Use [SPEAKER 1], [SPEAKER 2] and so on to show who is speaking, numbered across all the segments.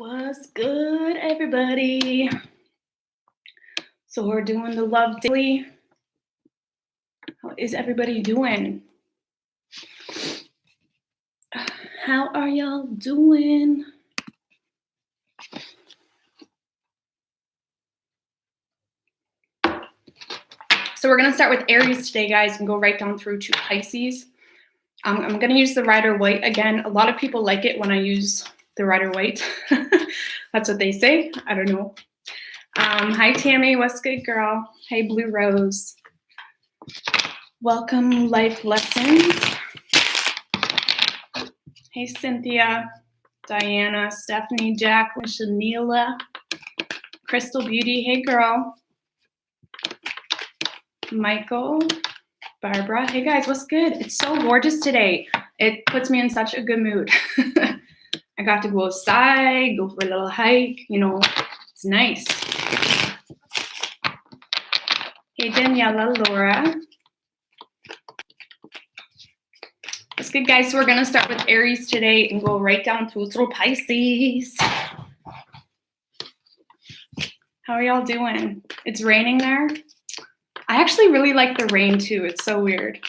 [SPEAKER 1] What's good, everybody? So we're doing the love daily. How is everybody doing? How are y'all doing? So we're going to start with Aries today, guys, and go right down through to Pisces. I'm going to use the Rider-Waite again. A lot of people like it when I use the Rider-Waite. That's what they say. I don't know. Hi, Tammy. What's good, girl? Hey, Blue Rose. Welcome, Life Lessons. Hey, Cynthia, Diana, Stephanie, Jacqueline, Shanila, Crystal Beauty. Hey, girl. Michael, Barbara. Hey, guys, what's good? It's so gorgeous today. It puts me in such a good mood. I got to go outside, go for a little hike. You know, it's nice. Hey, Daniela, Laura. That's good, guys. So we're going to start with Aries today and go right down through Pisces. How are y'all doing? It's raining there. I actually really like the rain too. It's so weird.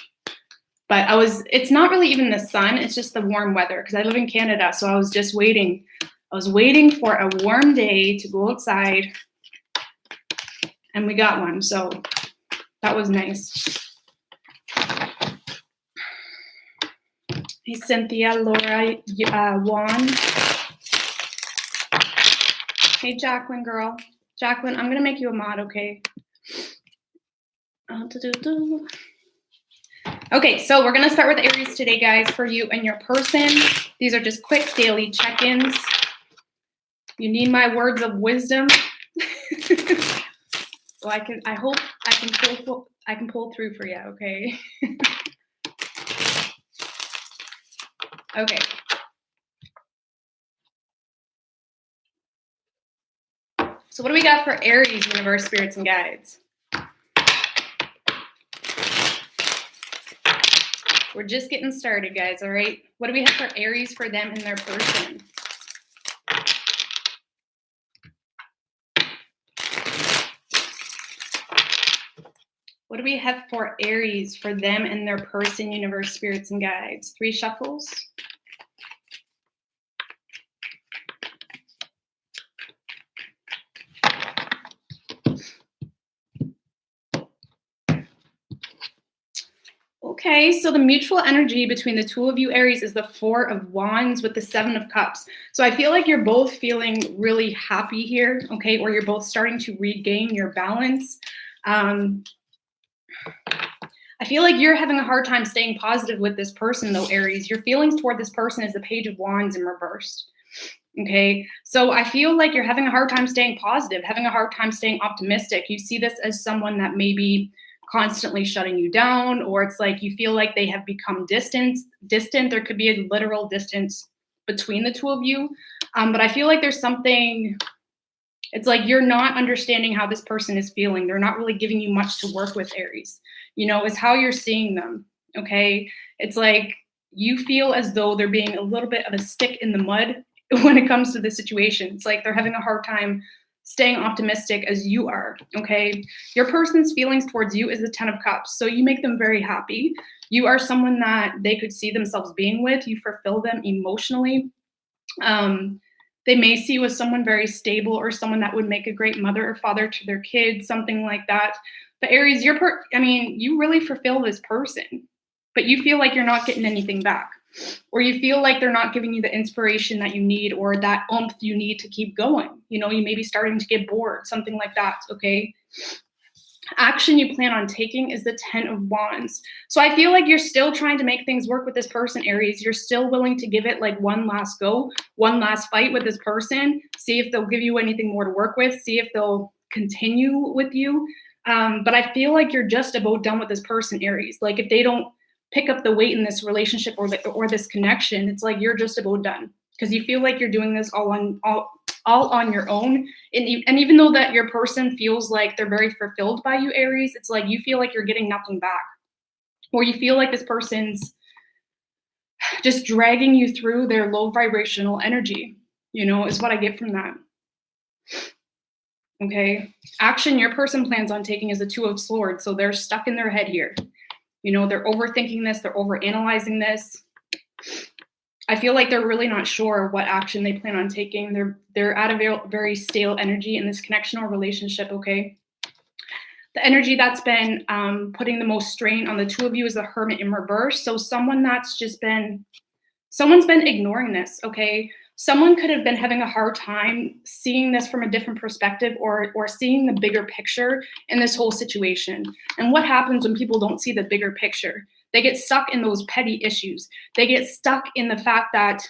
[SPEAKER 1] But it's not really even the sun. It's just the warm weather because I live in Canada. So I was just waiting. I was waiting for a warm day to go outside. And we got one. So that was nice. Hey, Cynthia, Laura, Juan. Hey, Jacqueline, girl. Jacqueline, I'm going to make you a mod, okay? Okay, so we're going to start with Aries today, guys, for you and your person. These are just quick daily check-ins. You need my words of wisdom. So I hope I can pull through for you, okay? Okay. So what do we got for Aries, universe, spirits, and guides? We're just getting started, guys, all right? What do we have for Aries, for them and their person? What do we have for Aries, for them and their person, universe, spirits, and guides? 3 shuffles. Okay, so the mutual energy between the two of you, Aries, is the 4 of Wands with the 7 of Cups. So I feel like you're both feeling really happy here, okay, or you're both starting to regain your balance. I feel like you're having a hard time staying positive with this person, though, Aries. Your feelings toward this person is the Page of Wands in reverse. Okay, so I feel like you're having a hard time staying positive, having a hard time staying optimistic. You see this as someone that maybe constantly shutting you down, or it's like you feel like they have become distant. There could be a literal distance between the two of you. But I feel like there's something, it's like you're not understanding how this person is feeling. They're not really giving you much to work with, Aries. You know, is how you're seeing them, okay? It's like you feel as though they're being a little bit of a stick in the mud when it comes to the situation. It's like they're having a hard time staying optimistic as you are, okay? Your person's feelings towards you is the 10 of Cups, so you make them very happy. You are someone that they could see themselves being with. You fulfill them emotionally. They may see you as someone very stable or someone that would make a great mother or father to their kids, something like that. But Aries, you really fulfill this person, but you feel like you're not getting anything back. Or you feel like they're not giving you the inspiration that you need or that oomph you need to keep going. You know, you may be starting to get bored, something like that, okay? Action you plan on taking is the 10 of Wands. So I feel like you're still trying to make things work with this person, Aries. You're still willing to give it like one last go, one last fight with this person, see if they'll give you anything more to work with, see if they'll continue with you. But I feel like you're just about done with this person, Aries. Like if they don't pick up the weight in this relationship or this connection, it's like you're just about done because you feel like you're doing this all on your own. And even though that your person feels like they're very fulfilled by you, Aries, it's like you feel like you're getting nothing back, or you feel like this person's just dragging you through their low vibrational energy. is what I get from that. Okay. Action your person plans on taking is the Two of Swords. So they're stuck in their head here. They're overthinking this. They're overanalyzing this. I feel like they're really not sure what action they plan on taking. They're at a very stale energy in this connection or relationship, okay? The energy that's been putting the most strain on the two of you is the Hermit in reverse. So someone's been ignoring this, okay? Someone could have been having a hard time seeing this from a different perspective or seeing the bigger picture in this whole situation. And what happens when people don't see the bigger picture? They get stuck in those petty issues. They get stuck in the fact that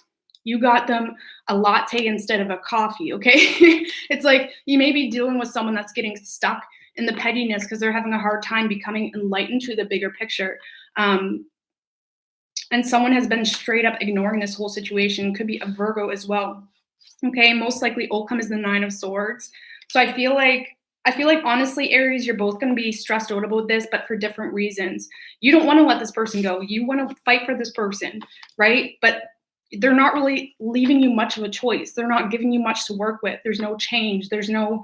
[SPEAKER 1] you got them a latte instead of a coffee, okay? It's like you may be dealing with someone that's getting stuck in the pettiness because they're having a hard time becoming enlightened to the bigger picture. And someone has been straight up ignoring this whole situation. Could be a Virgo as well. Okay, most likely outcome is the Nine of Swords. So I feel like honestly, Aries, you're both going to be stressed out about this, but for different reasons. You don't want to let this person go. You want to fight for this person, right? But they're not really leaving you much of a choice. They're not giving you much to work with. There's no change. There's no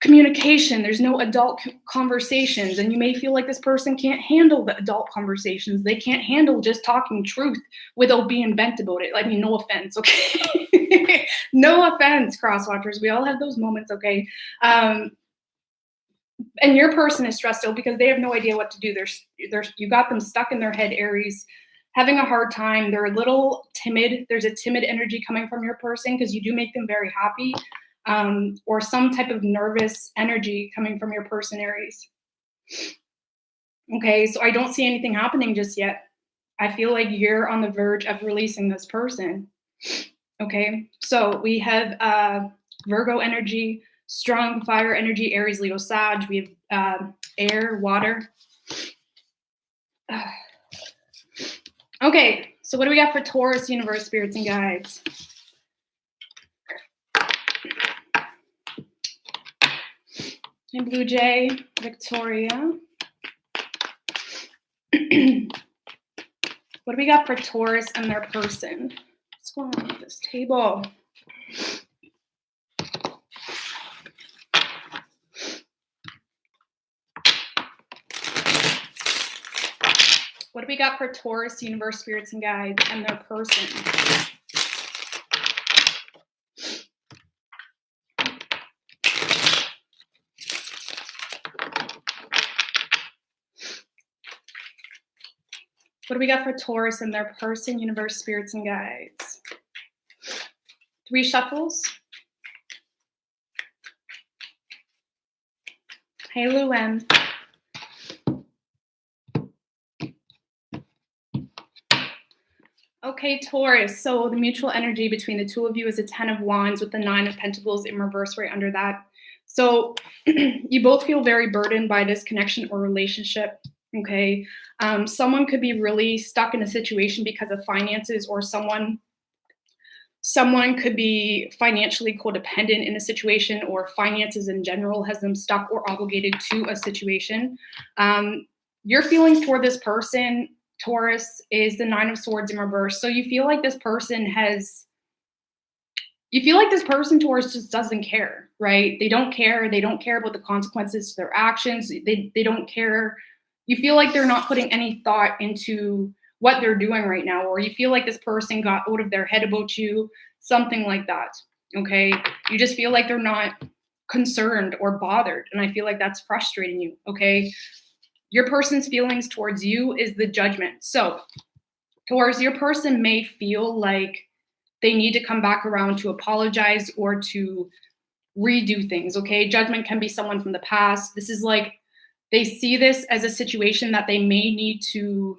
[SPEAKER 1] communication. There's no adult conversations. And you may feel like this person can't handle the adult conversations. They can't handle just talking truth without being bent about it. I mean, no offense, okay? No offense, crosswatchers. We all have those moments, okay? And your person is stressed out because they have no idea what to do. You got them stuck in their head, Aries, having a hard time. They're a little timid. There's a timid energy coming from your person because you do make them very happy. Or some type of nervous energy coming from your person, Aries. Okay, so I don't see anything happening just yet. I feel like you're on the verge of releasing this person. Okay, so we have Virgo energy, strong fire energy, Aries, Leo, Sag. We have air, water. Okay, so what do we got for Taurus, universe, spirits, and guides? And Blue Jay, Victoria. What do we got for Taurus and their person? What's going on with this table? What do we got for Taurus, universe, spirits, and guides and their person? What do we got for Taurus and their person, universe, spirits, and guides? 3 shuffles. Hey, Luann. Okay, Taurus. So the mutual energy between the two of you is a 10 of Wands with the 9 of Pentacles in reverse right under that. So you both feel very burdened by this connection or relationship. Okay. Someone could be really stuck in a situation because of finances, or someone could be financially codependent in a situation, or finances in general has them stuck or obligated to a situation. Your feelings toward this person, Taurus, is the 9 of Swords in reverse. So you feel like this person, Taurus, just doesn't care, right? They don't care. They don't care about the consequences to their actions. They don't care. You feel like they're not putting any thought into what they're doing right now, or you feel like this person got out of their head about you, something like that, okay? You just feel like they're not concerned or bothered, and I feel like that's frustrating you, okay? Your person's feelings towards you is the Judgment. So, Taurus, your person may feel like they need to come back around to apologize or to redo things, okay? Judgment can be someone from the past. This is like, they see this as a situation that they may need to,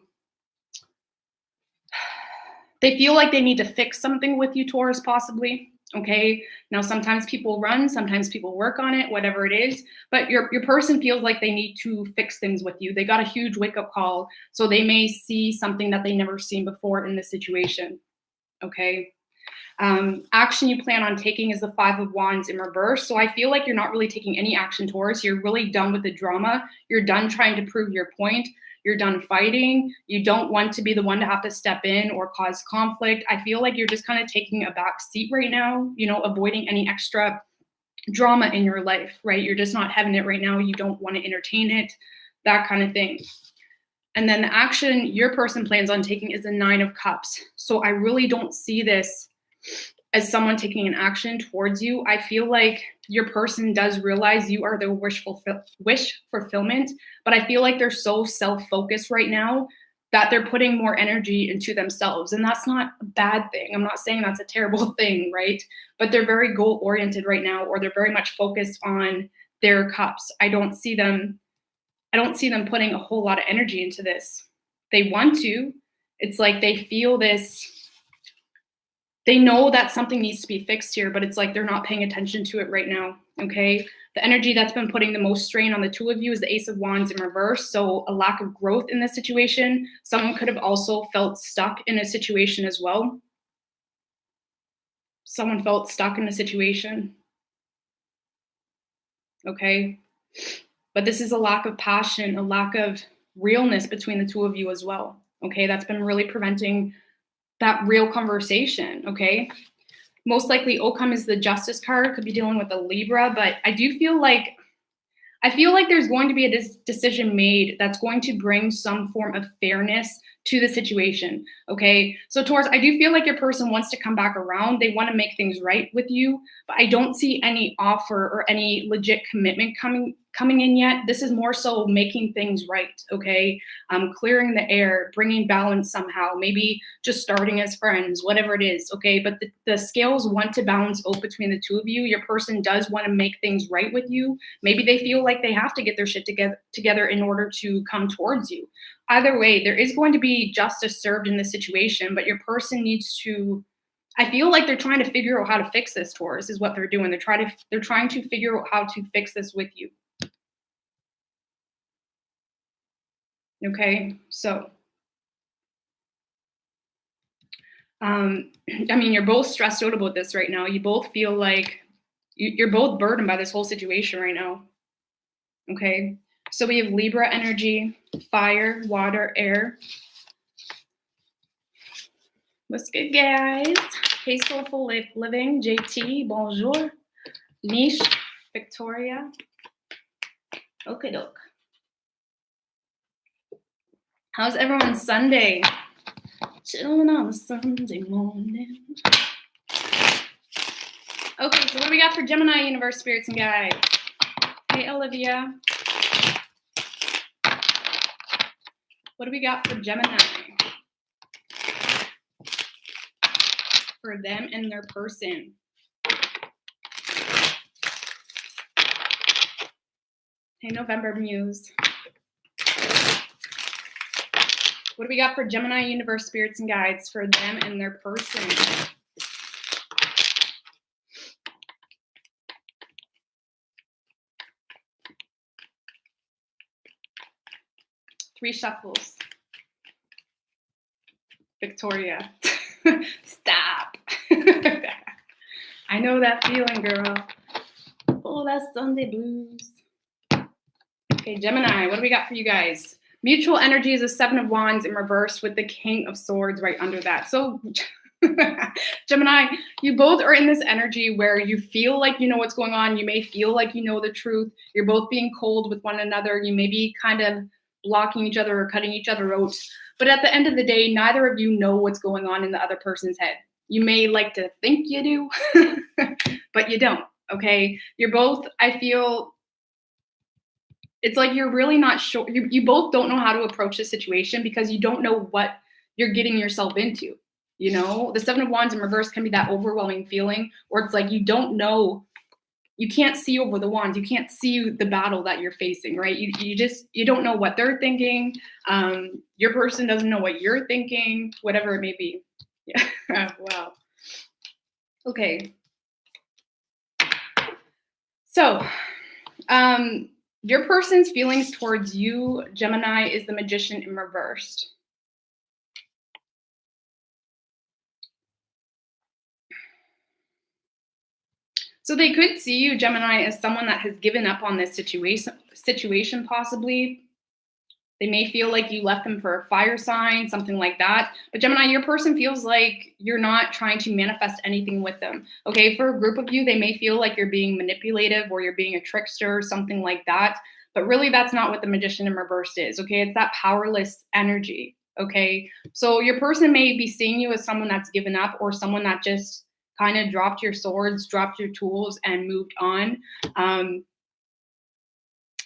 [SPEAKER 1] they feel like they need to fix something with you, Taurus, possibly. Okay. Now, sometimes people run, sometimes people work on it, whatever it is, but your person feels like they need to fix things with you. They got a huge wake-up call. So they may see something that they never seen before in this situation. Okay. Action you plan on taking is the 5 of Wands in reverse. So I feel like you're not really taking any action, Taurus. You're really done with the drama. You're done trying to prove your point. You're done fighting. You don't want to be the one to have to step in or cause conflict. I feel like you're just kind of taking a back seat right now, you know, avoiding any extra drama in your life, right? You're just not having it right now. You don't want to entertain it, that kind of thing. And then the action your person plans on taking is the 9 of Cups. So I really don't see this as someone taking an action towards you. I feel like your person does realize you are their wish fulfillment, but I feel like they're so self-focused right now that they're putting more energy into themselves. And that's not a bad thing. I'm not saying that's a terrible thing, right? But they're very goal-oriented right now, or they're very much focused on their cups. I don't see them putting a whole lot of energy into this. They want to. It's like they feel this, they know that something needs to be fixed here, but it's like they're not paying attention to it right now, okay? The energy that's been putting the most strain on the two of you is the Ace of Wands in reverse, so a lack of growth in this situation. Someone could have also felt stuck in a situation as well. Someone felt stuck in a situation, okay? But this is a lack of passion, a lack of realness between the two of you as well, okay? That's been really preventing that real conversation, okay? Most likely Occam is the Justice card, could be dealing with a Libra, but I feel like there's going to be a decision made that's going to bring some form of fairness to the situation, okay? So Taurus, I do feel like your person wants to come back around. They want to make things right with you, but I don't see any offer or any legit commitment coming in yet. This is more so making things right, okay? Clearing the air, bringing balance somehow, maybe just starting as friends, whatever it is, okay? But the scales want to balance out between the two of you. Your person does want to make things right with you. Maybe they feel like they have to get their shit together in order to come towards you. Either way, there is going to be justice served in this situation, but your person needs to, I feel like they're trying to figure out how to fix this, Taurus, is what they're doing. They're trying to figure out how to fix this with you. Okay, so I mean, you're both stressed out about this right now. You both feel like you're both burdened by this whole situation right now. Okay, so we have Libra energy, fire, water, air. What's good, guys? Hey, Soulful Living, JT, bonjour. Niche, Victoria. Okay, doke. How's everyone's Sunday? Chilling on a Sunday morning. Okay, so what do we got for Gemini, universe, spirits, and guides? Hey, Olivia. What do we got for Gemini? For them and their person. Hey, November Muse. What do we got for Gemini, universe, spirits, and guides for them and their person? Three shuffles. Victoria. Stop. I know that feeling, girl. Oh, that's Sunday blues. Okay, Gemini, what do we got for you guys? Mutual energy is a 7 of Wands in reverse with the King of Swords right under that. So, Gemini, you both are in this energy where you feel like you know what's going on. You may feel like you know the truth. You're both being cold with one another. You may be kind of blocking each other or cutting each other out. But at the end of the day, neither of you know what's going on in the other person's head. You may like to think you do, but you don't, okay? You're both, I feel, it's like you're really not sure. You both don't know how to approach the situation because you don't know what you're getting yourself into, you know? The 7 of Wands in reverse can be that overwhelming feeling where it's like you don't know, you can't see over the wands. You can't see the battle that you're facing, right? You don't know what they're thinking. Your person doesn't know what you're thinking, whatever it may be. Yeah. Wow. Okay. So, your person's feelings towards you, Gemini, is the Magician in reversed. So they could see you, Gemini, as someone that has given up on this situation possibly. They may feel like you left them for a fire sign, something like that. But Gemini, your person feels like you're not trying to manifest anything with them. Okay, for a group of you, they may feel like you're being manipulative or you're being a trickster, something like that. But really, that's not what the Magician in reverse is. Okay, it's that powerless energy. Okay, so your person may be seeing you as someone that's given up or someone that just kind of dropped your swords, dropped your tools, and moved on.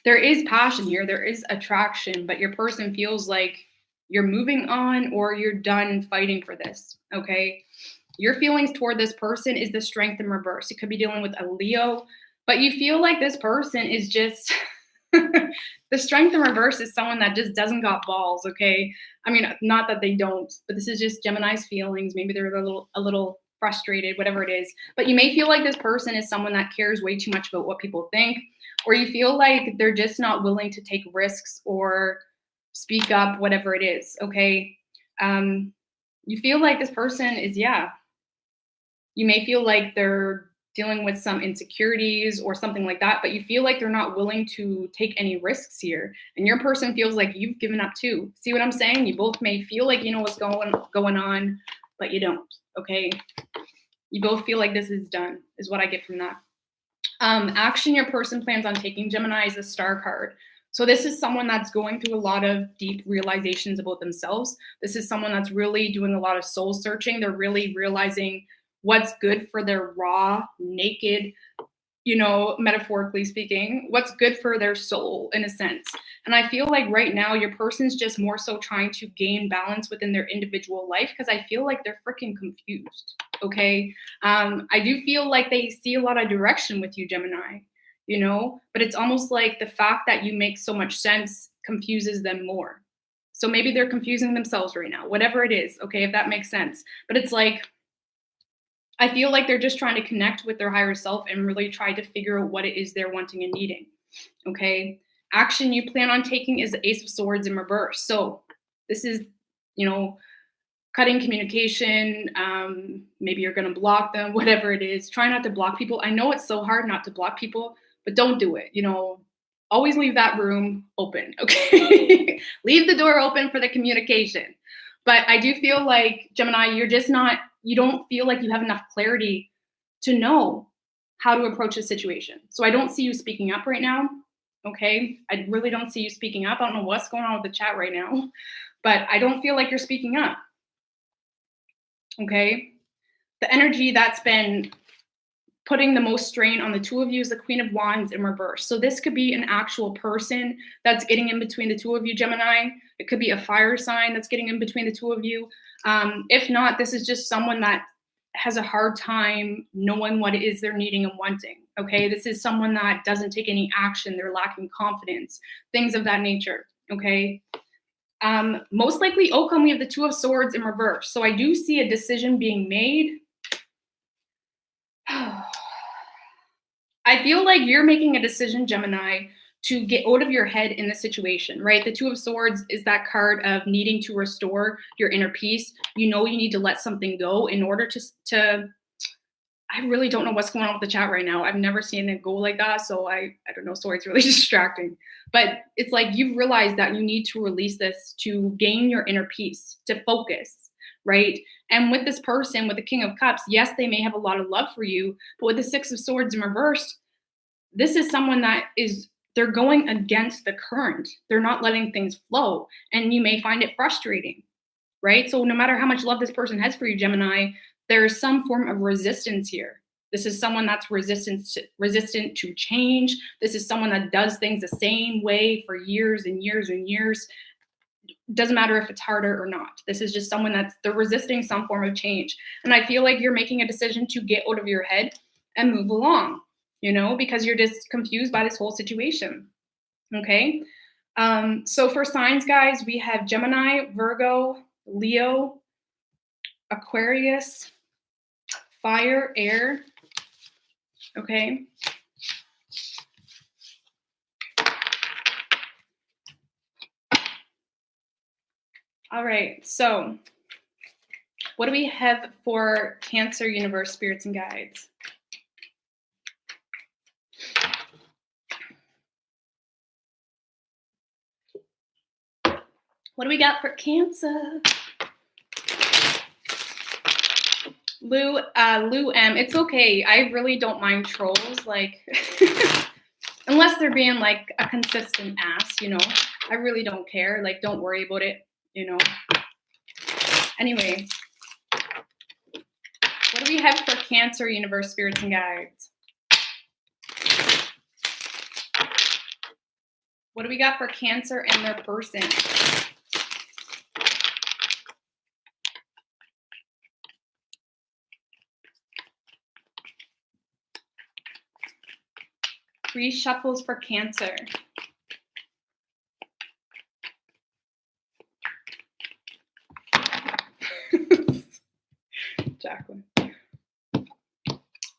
[SPEAKER 1] There is passion here, there is attraction, but your person feels like you're moving on or you're done fighting for this, okay? Your feelings toward this person is the Strength in reverse. You could be dealing with a Leo, but you feel like this person is just, the Strength in reverse is someone that just doesn't got balls, okay? I mean, not that they don't, but this is just Gemini's feelings. Maybe they're a little frustrated, whatever it is. But you may feel like this person is someone that cares way too much about what people think, or you feel like they're just not willing to take risks or speak up, whatever it is, okay? You feel like this person is, yeah, you may feel like they're dealing with some insecurities or something like that, but you feel like they're not willing to take any risks here. And your person feels like you've given up too. See what I'm saying? You both may feel like you know what's going on, but you don't, okay? You both feel like this is done, is what I get from that. Action your person plans on taking, Gemini, is the Star card. So this is someone that's going through a lot of deep realizations about themselves. This is someone that's really doing a lot of soul searching. They're really realizing what's good for their raw, naked, you know, metaphorically speaking, what's good for their soul in a sense. And I feel like right now your person's just more so trying to gain balance within their individual life because I feel like they're freaking confused. Okay. I do feel like they see a lot of direction with you, Gemini, you know, but it's almost like the fact that you make so much sense confuses them more. So maybe they're confusing themselves right now, whatever it is. Okay. If that makes sense. But it's like, I feel like they're just trying to connect with their higher self and really try to figure out what it is they're wanting and needing. Okay. Action you plan on taking is the Ace of Swords in reverse. So this is, you know, cutting communication. Maybe you're going to block them, whatever it is. Try not to block people. I know it's so hard not to block people, but don't do it. You know, always leave that room open. Okay. Leave the door open for the communication. But I do feel like, Gemini, you don't feel like you have enough clarity to know how to approach the situation. So I don't see you speaking up right now. Okay. I really don't see you speaking up. I don't know what's going on with the chat right now, but I don't feel like you're speaking up. Okay. The energy that's been putting the most strain on the two of you is the Queen of Wands in reverse. So this could be an actual person that's getting in between the two of you, Gemini. It could be a fire sign that's getting in between the two of you. If not, this is just someone that has a hard time knowing what it is they're needing and wanting. Okay, this is someone that doesn't take any action. They're lacking confidence, things of that nature. Okay. Most likely outcome, we have the Two of Swords in reverse. So I do see a decision being made. I feel like you're making a decision, Gemini, to get out of your head in the situation, right? The Two of Swords is that card of needing to restore your inner peace. You know, you need to let something go in order to I really don't know what's going on with the chat right now. I've never seen it go like that. So I don't know. Sorry, it's really distracting. But it's like you've realized that you need to release this to gain your inner peace, to focus, right? And with this person, with the King of Cups, yes, they may have a lot of love for you, but with the Six of Swords in reverse, this is someone that they're going against the current. They're not letting things flow. And you may find it frustrating, right? So no matter how much love this person has for you, Gemini, there is some form of resistance here. This is someone that's resistant to change. This is someone that does things the same way for years and years and years. Doesn't matter if it's harder or not. This is just someone they're resisting some form of change. And I feel like you're making a decision to get out of your head and move along, you know, because you're just confused by this whole situation. Okay. So for signs, guys, we have Gemini, Virgo, Leo, Aquarius, fire, air. Okay. All right. So what do we have for Cancer, universe, spirits, and guides? What do we got for Cancer? Lou M, it's okay. I really don't mind trolls, like, unless they're being like a consistent ass, you know. I really don't care. Like, don't worry about it, you know. Anyway, what do we have for Cancer, universe, spirits, and guides? What do we got for Cancer and their person? Three shuffles for Cancer. Jacqueline.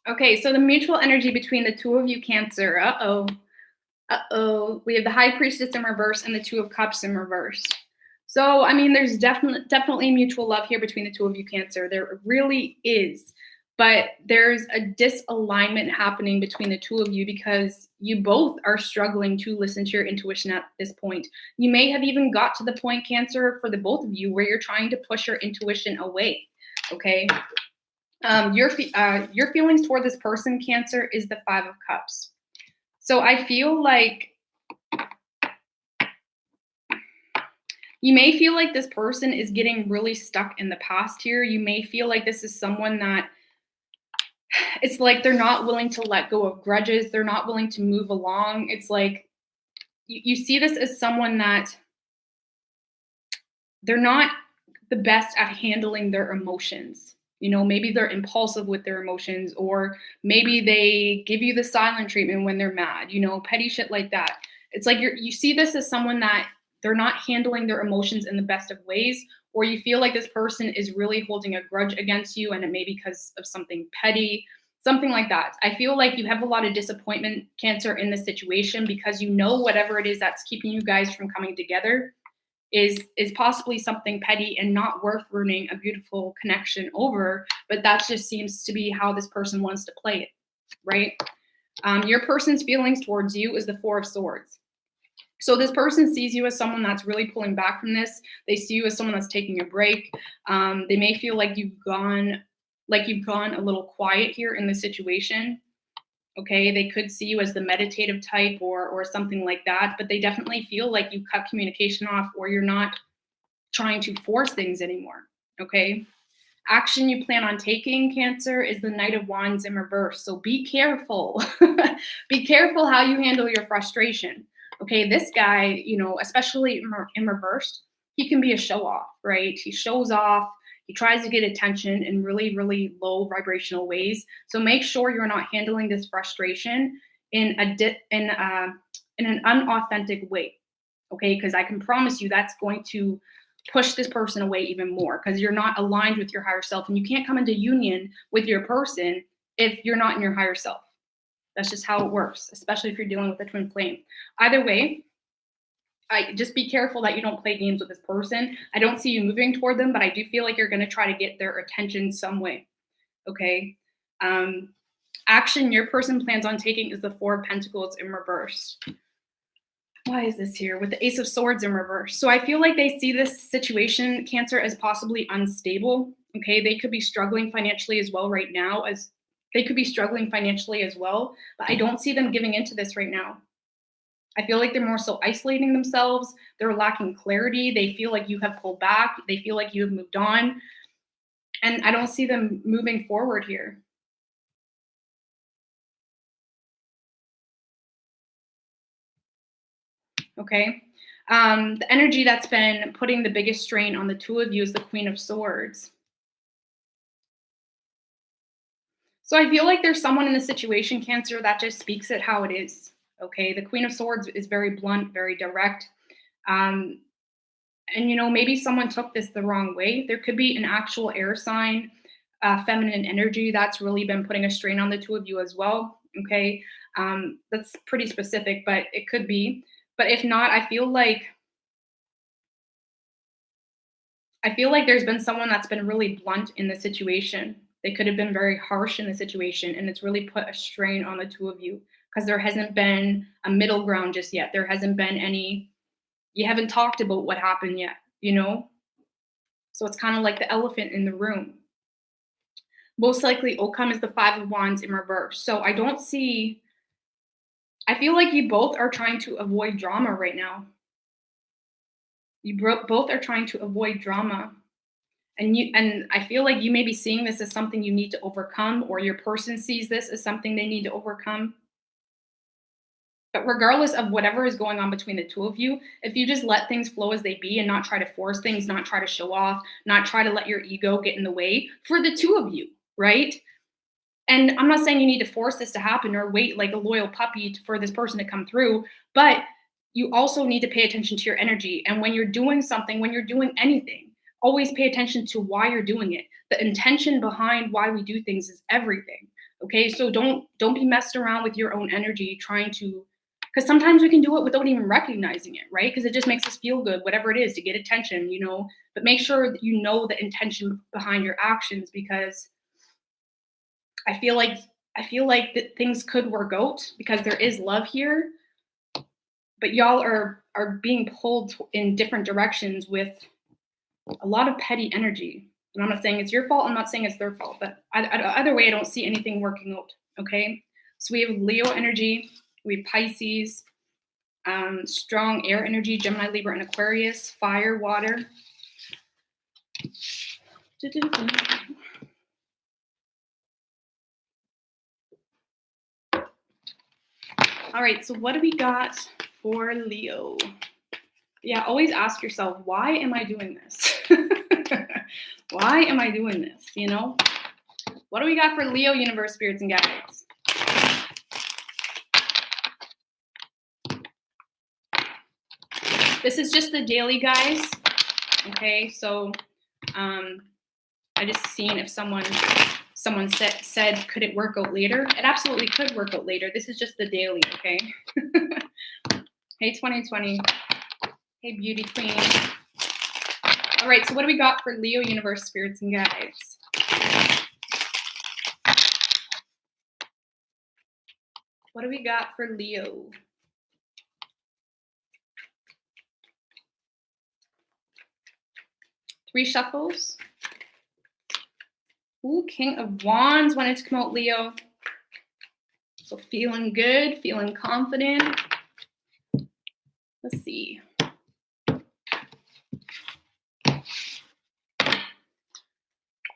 [SPEAKER 1] Okay, so the mutual energy between the two of you, Cancer. Uh-oh. We have the High Priestess in reverse and the Two of Cups in reverse. So, I mean, there's definitely mutual love here between the two of you, Cancer. There really is. But there's a disalignment happening between the two of you because you both are struggling to listen to your intuition at this point. You may have even got to the point, Cancer, for the both of you, where you're trying to push your intuition away, okay? Your feelings toward this person, Cancer, is the Five of Cups. So I feel like you may feel like this person is getting really stuck in the past here. You may feel like this is someone that it's like they're not willing to let go of grudges. They're not willing to move along. It's like you see this as someone that they're not the best at handling their emotions. You know, maybe they're impulsive with their emotions, or maybe they give you the silent treatment when they're mad, you know, petty shit like that. It's like you see this as someone that they're not handling their emotions in the best of ways, or you feel like this person is really holding a grudge against you and it may be because of something petty, something like that. I feel like you have a lot of disappointment, Cancer, in this situation because you know whatever it is that's keeping you guys from coming together is possibly something petty and not worth ruining a beautiful connection over, but that just seems to be how this person wants to play it, right? Your person's feelings towards you is the Four of Swords. So this person sees you as someone that's really pulling back from this. They see you as someone that's taking a break. They may feel like you've gone a little quiet here in the situation. Okay, they could see you as the meditative type or something like that, but they definitely feel like you cut communication off or you're not trying to force things anymore. Okay, action you plan on taking, Cancer, is the Knight of Wands in reverse. So be careful. Be careful how you handle your frustration. Okay, this guy, you know, especially in reverse, he can be a show off, right? He shows off. He tries to get attention in really, really low vibrational ways. So make sure you're not handling this frustration in an unauthentic way, okay? Because I can promise you that's going to push this person away even more because you're not aligned with your higher self, and you can't come into union with your person if you're not in your higher self. That's just how it works, especially if you're dealing with a twin flame. Either way, I just be careful that you don't play games with this person. I don't see you moving toward them, but I do feel like you're going to try to get their attention some way. Okay. Action your person plans on taking is the Four of Pentacles in reverse. Why is this here with the Ace of Swords in reverse? So I feel like they see this situation, Cancer, as possibly unstable. Okay. They could be struggling financially as well right now, but I don't see them giving into this right now. I feel like they're more so isolating themselves. They're lacking clarity. They feel like you have pulled back. They feel like you have moved on. And I don't see them moving forward here. Okay. The energy that's been putting the biggest strain on the two of you is the Queen of Swords. So I feel like there's someone in the situation, Cancer, that just speaks it how it is. Okay. The Queen of Swords is very blunt, very direct. And, you know, maybe someone took this the wrong way. There could be an actual air sign, feminine energy that's really been putting a strain on the two of you as well. Okay. That's pretty specific, but it could be. But if not, I feel like there's been someone that's been really blunt in the situation. They could have been very harsh in the situation, and it's really put a strain on the two of you because there hasn't been a middle ground just yet. There hasn't been any, you haven't talked about what happened yet. you know? So it's kind of like the elephant in the room. Most likely outcome is the Five of Wands in reverse. So I don't see, I feel like you both are trying to avoid drama right now. Both are trying to avoid drama. And I feel like you may be seeing this as something you need to overcome, or your person sees this as something they need to overcome. But regardless of whatever is going on between the two of you, if you just let things flow as they be and not try to force things, not try to show off, not try to let your ego get in the way for the two of you, right? And I'm not saying you need to force this to happen or wait like a loyal puppy for this person to come through, but you also need to pay attention to your energy. And when you're doing something, when you're doing anything, always pay attention to why you're doing it. The intention behind why we do things is everything. Okay? So don't be messed around with your own energy trying to, because sometimes we can do it without even recognizing it, right? Because it just makes us feel good, whatever it is, to get attention, you know. But make sure that you know the intention behind your actions, because I feel like that things could work out because there is love here, but y'all are being pulled in different directions with a lot of petty energy. And I'm not saying it's your fault. I'm not saying it's their fault. But either way, I don't see anything working out. Okay. So we have Leo energy. We have Pisces, strong air energy, Gemini, Libra, and Aquarius, fire, water. All right. So what do we got for Leo? Yeah, always ask yourself, why am I doing this? Why am I doing this? You know? What do we got for Leo, universe, spirits, and guides? This is just the daily, guys. Okay, so I just seen if someone said could it work out later? It absolutely could work out later. This is just the daily, okay? Hey, 2020. Hey, beauty queen. All right, so what do we got for Leo, universe, spirits, and guides? What do we got for Leo? Three shuffles. Ooh, King of Wands wanted to come out, Leo. So feeling good, feeling confident. Let's see.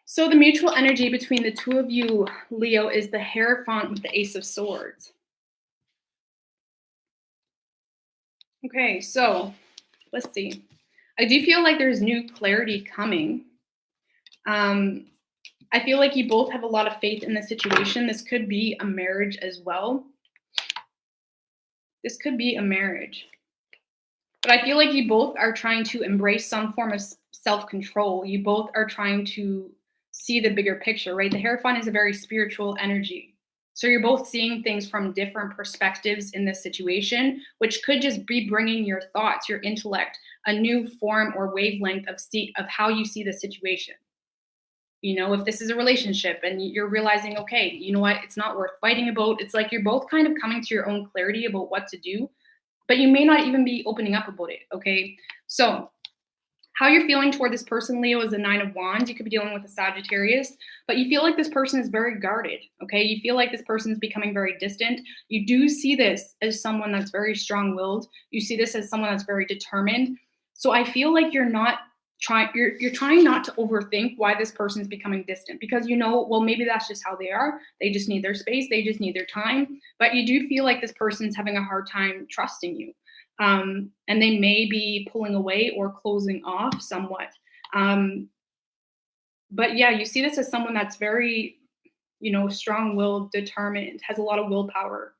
[SPEAKER 1] So the mutual energy between the two of you, Leo, is the Hierophant with the Ace of Swords. Okay, so let's see. I do feel like there's new clarity coming. I feel like you both have a lot of faith in the situation. This could be a marriage as well. This could be a marriage. But I feel like you both are trying to embrace some form of self-control. You both are trying to see the bigger picture, right? The Hierophant is a very spiritual energy. So you're both seeing things from different perspectives in this situation, which could just be bringing your thoughts, your intellect, a new form or wavelength of how you see the situation. You know, if this is a relationship and you're realizing, okay, you know what, it's not worth fighting about. It's like you're both kind of coming to your own clarity about what to do, but you may not even be opening up about it, okay? So how you're feeling toward this person, Leo, is the Nine of Wands. You could be dealing with a Sagittarius, but you feel like this person is very guarded, okay? You feel like this person is becoming very distant. You do see this as someone that's very strong-willed. You see this as someone that's very determined. So I feel like you're trying not to overthink why this person is becoming distant, because you know, well, maybe that's just how they are. They just need their space. They just need their time. But you do feel like this person's having a hard time trusting you. And they may be pulling away or closing off somewhat. But yeah, you see this as someone that's very, you know, strong-willed, determined, has a lot of willpower.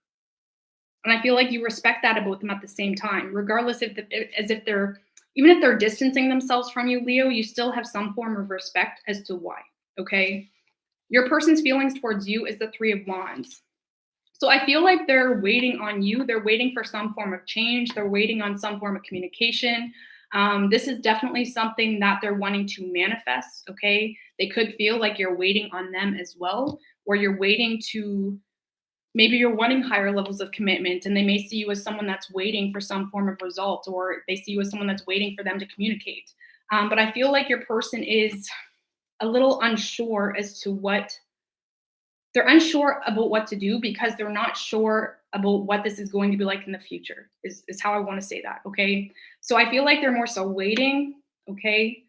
[SPEAKER 1] And I feel like you respect that about them at the same time, regardless even if they're distancing themselves from you, Leo, you still have some form of respect as to why, okay? Your person's feelings towards you is the Three of Wands. So I feel like they're waiting on you. They're waiting for some form of change. They're waiting on some form of communication. This is definitely something that they're wanting to manifest, okay? They could feel like you're waiting on them as well, or you're waiting to, maybe you're wanting higher levels of commitment, and they may see you as someone that's waiting for some form of result, or they see you as someone that's waiting for them to communicate. But I feel like your person is a little unsure as to they're unsure about what to do because they're not sure about what this is going to be like in the future, is how I want to say that. Okay. So I feel like they're more so waiting. Okay.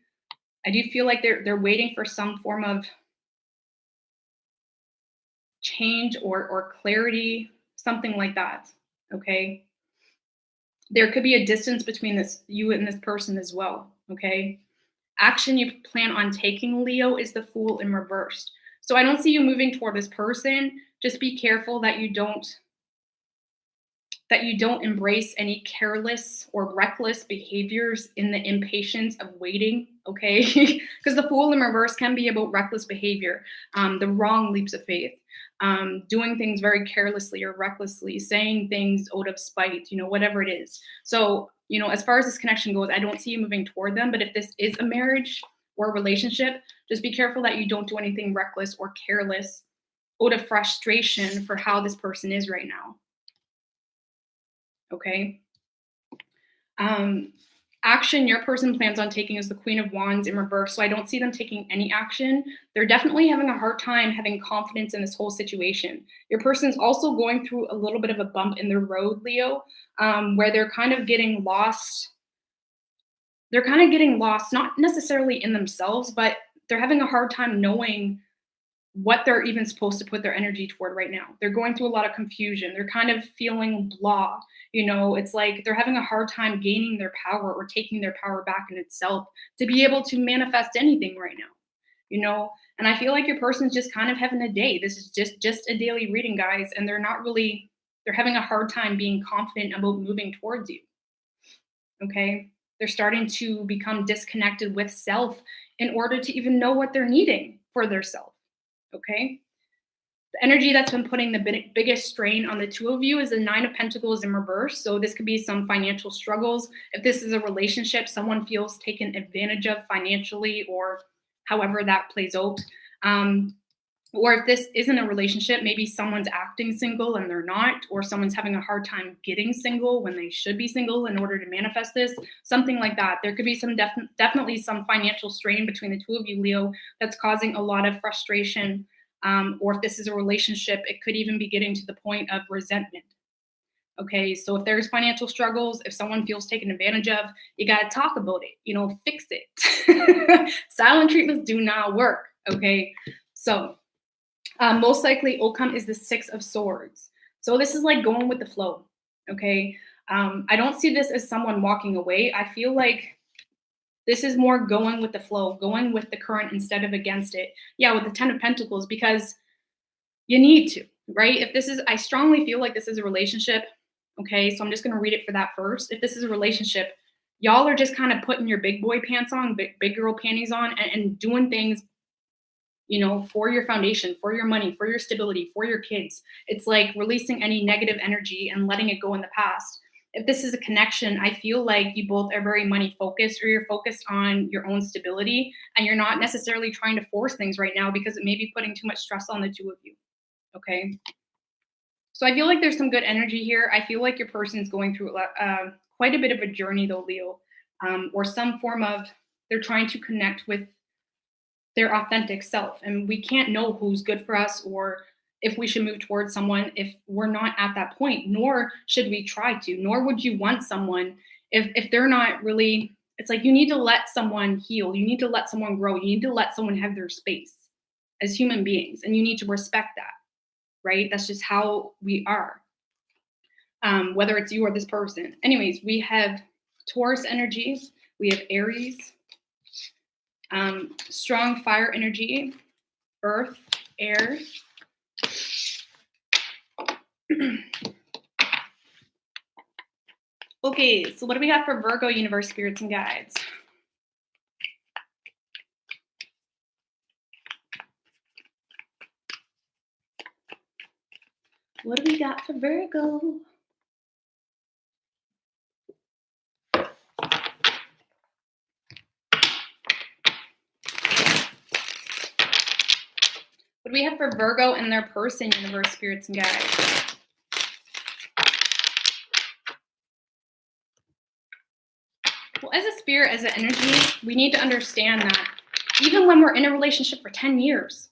[SPEAKER 1] I do feel like they're waiting for some form of change or clarity, something like that. Okay. There could be a distance between you and this person as well. Okay. Action you plan on taking, Leo, is the Fool in reversed. So I don't see you moving toward this person. Just be careful that you don't embrace any careless or reckless behaviors in the impatience of waiting, okay? Because the Fool in reverse can be about reckless behavior, the wrong leaps of faith, doing things very carelessly or recklessly, saying things out of spite, whatever it is. So, as far as this connection goes, I don't see you moving toward them. But if this is a marriage or a relationship, just be careful that you don't do anything reckless or careless out of frustration for how this person is right now. Okay. Action your person plans on taking is the Queen of Wands in reverse. So I don't see them taking any action. They're definitely having a hard time having confidence in this whole situation. Your person's also going through a little bit of a bump in the road, Leo, where they're kind of getting lost. They're kind of getting lost, not necessarily in themselves, but they're having a hard time knowing what they're even supposed to put their energy toward right now. They're going through a lot of confusion. They're kind of feeling blah. It's like they're having a hard time gaining their power or taking their power back in itself to be able to manifest anything right now. And I feel like your person's just kind of having a day. This is just a daily reading, guys, and they're having a hard time being confident about moving towards you. Okay? They're starting to become disconnected with self in order to even know what they're needing for their self. Okay. The energy that's been putting the biggest strain on the two of you is the Nine of Pentacles in reverse. So this could be some financial struggles. If this is a relationship, someone feels taken advantage of financially or however that plays out. Or if this isn't a relationship, maybe someone's acting single and they're not, or someone's having a hard time getting single when they should be single in order to manifest this, something like that. There could be some definitely some financial strain between the two of you, Leo, that's causing a lot of frustration. Or if this is a relationship, it could even be getting to the point of resentment. Okay, so if there's financial struggles, if someone feels taken advantage of, you got to talk about it, fix it. Silent treatments do not work. Okay, so most likely outcome is the Six of Swords. So this is like going with the flow. Okay. I don't see this as someone walking away. I feel like this is more going with the flow, going with the current instead of against it. Yeah, with the Ten of Pentacles, because you need to, right? I strongly feel like this is a relationship. Okay. So I'm just going to read it for that first. If this is a relationship, y'all are just kind of putting your big boy pants on, big girl panties on, and doing things for your foundation, for your money, for your stability, for your kids. It's like releasing any negative energy and letting it go in the past. If this is a connection, I feel like you both are very money focused, or you're focused on your own stability, and you're not necessarily trying to force things right now because it may be putting too much stress on the two of you. Okay. So I feel like there's some good energy here. I feel like your person is going through quite a bit of a journey though, Leo, or some form of, they're trying to connect with their authentic self. And we can't know who's good for us or if we should move towards someone if we're not at that point, nor should we try to, nor would you want someone if they're not really. It's like you need to let someone heal. You need to let someone grow. You need to let someone have their space as human beings. And you need to respect that, right? That's just how we are, whether it's you or this person. Anyways, we have Taurus energy. We have Aries. Strong fire energy, earth, air. Okay, so what do we have for Virgo, universe, spirits, and guides? What do we got for Virgo? What do we have for Virgo and their person, universe, spirits, and guides? Well, as a spirit, as an energy, we need to understand that even when we're in a relationship for 10 years,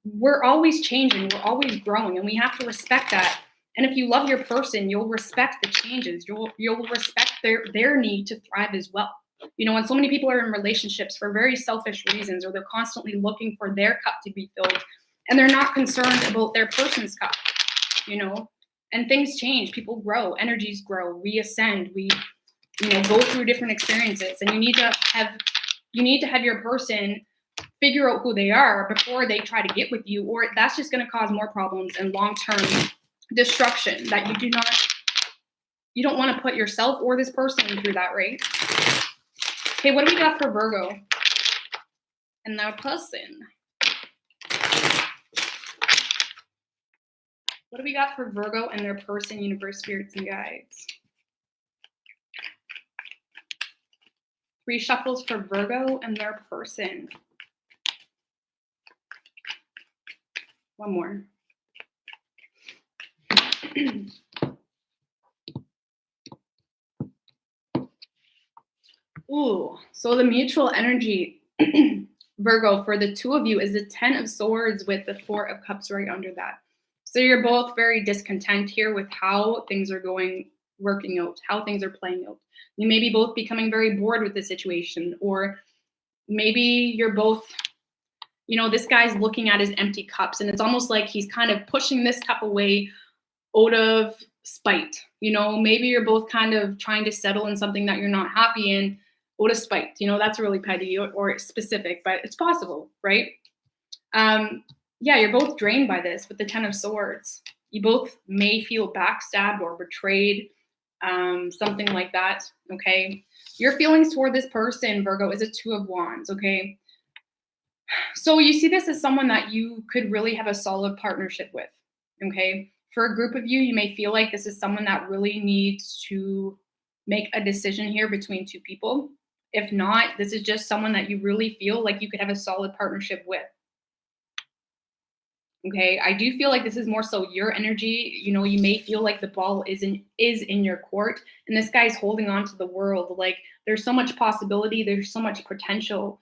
[SPEAKER 1] we're always changing, we're always growing, and we have to respect that. And if you love your person, you'll respect the changes. You'll respect their need to thrive as well. You know, when so many people are in relationships for very selfish reasons, or they're constantly looking for their cup to be filled, and they're not concerned about their person's cup, you know, and things change, people grow, energies grow, we ascend, we, you know, go through different experiences, and you need to have your person figure out who they are before they try to get with you, or that's just going to cause more problems and long-term destruction that you don't want to put yourself or this person through that, right? Okay, what do we got for Virgo and their person? What do we got for Virgo and their person, universe, spirits, and guides? 3 shuffles for Virgo and their person. One more. Ooh, so the mutual energy, Virgo, for the two of you is the 10 of Swords with the 4 of Cups right under that. So you're both very discontent here with how things are working out, how things are playing out. You may be both becoming very bored with the situation, or maybe you're both, you know, this guy's looking at his empty cups, and it's almost like he's kind of pushing this cup away out of spite. You know, maybe you're both kind of trying to settle in something that you're not happy in out of spite. You know, that's really petty or specific, but it's possible, right? Yeah, you're both drained by this with the 10 of Swords. You both may feel backstabbed or betrayed, something like that, okay? Your feelings toward this person, Virgo, is a 2 of Wands, okay? So you see this as someone that you could really have a solid partnership with, okay? For a group of you, you may feel like this is someone that really needs to make a decision here between 2 people. If not, this is just someone that you really feel like you could have a solid partnership with. Okay, I do feel like this is more so your energy. You know, you may feel like the ball is in your court, and this guy's holding on to the world. Like there's so much possibility, there's so much potential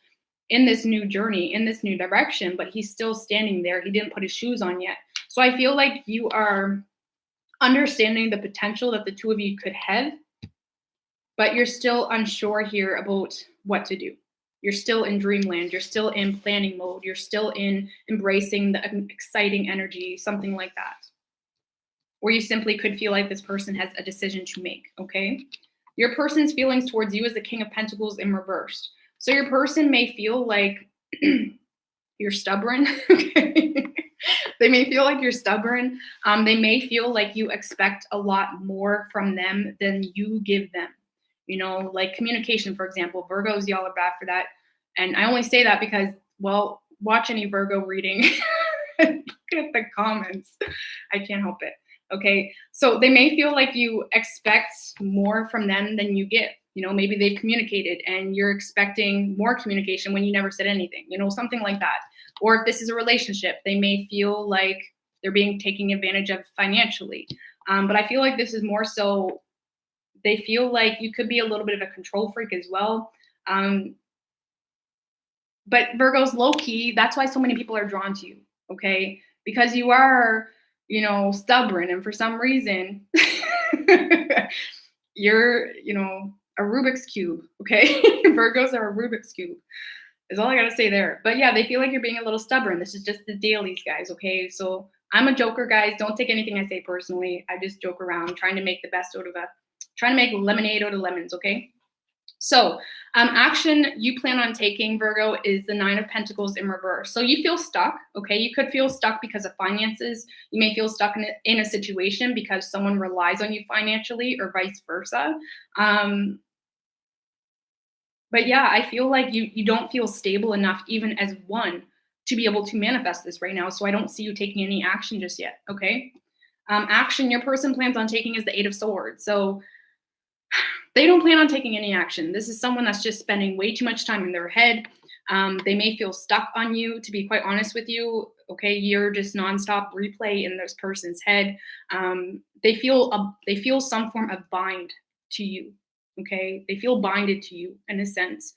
[SPEAKER 1] in this new journey, in this new direction, but he's still standing there. He didn't put his shoes on yet. So I feel like you are understanding the potential that the two of you could have, but you're still unsure here about what to do. You're still in dreamland. You're still in planning mode. You're still in embracing the exciting energy, something like that. Or you simply could feel like this person has a decision to make, okay? Your person's feelings towards you is the King of Pentacles in reversed. So your person may feel like you're stubborn, okay? They may feel like you're stubborn. They may feel like you expect a lot more from them than you give them. You know, like communication, for example. Virgos, y'all are bad for that. And I only say that because, well, watch any Virgo reading. Look at the comments. I can't help it. Okay. So they may feel like you expect more from them than you give. You know, maybe they've communicated and you're expecting more communication when you never said anything, you know, something like that. Or if this is a relationship, they may feel like they're being taken advantage of financially. But I feel like this is more so they feel like you could be a little bit of a control freak as well. But Virgo's low key, that's why so many people are drawn to you, okay? Because you are, you know, stubborn, and for some reason, you're, you know, a Rubik's Cube, okay? Virgos are a Rubik's Cube, is all I gotta say there. But yeah, they feel like you're being a little stubborn. This is just the dailies, guys, okay? So I'm a joker, guys. Don't take anything I say personally. I just joke around, trying to make the best out of trying to make lemonade out of lemons, okay? So action you plan on taking, Virgo, is the 9 of Pentacles in reverse. So you feel stuck, okay? You could feel stuck because of finances. You may feel stuck in a situation because someone relies on you financially, or vice versa. But yeah, I feel like you don't feel stable enough even as one to be able to manifest this right now. So I don't see you taking any action just yet, okay? Action your person plans on taking is the 8 of Swords. So they don't plan on taking any action. This is someone that's just spending way too much time in their head. They may feel stuck on you, to be quite honest with you. Okay, you're just nonstop replay in this person's head. They feel some form of bind to you. Okay. They feel binded to you in a sense.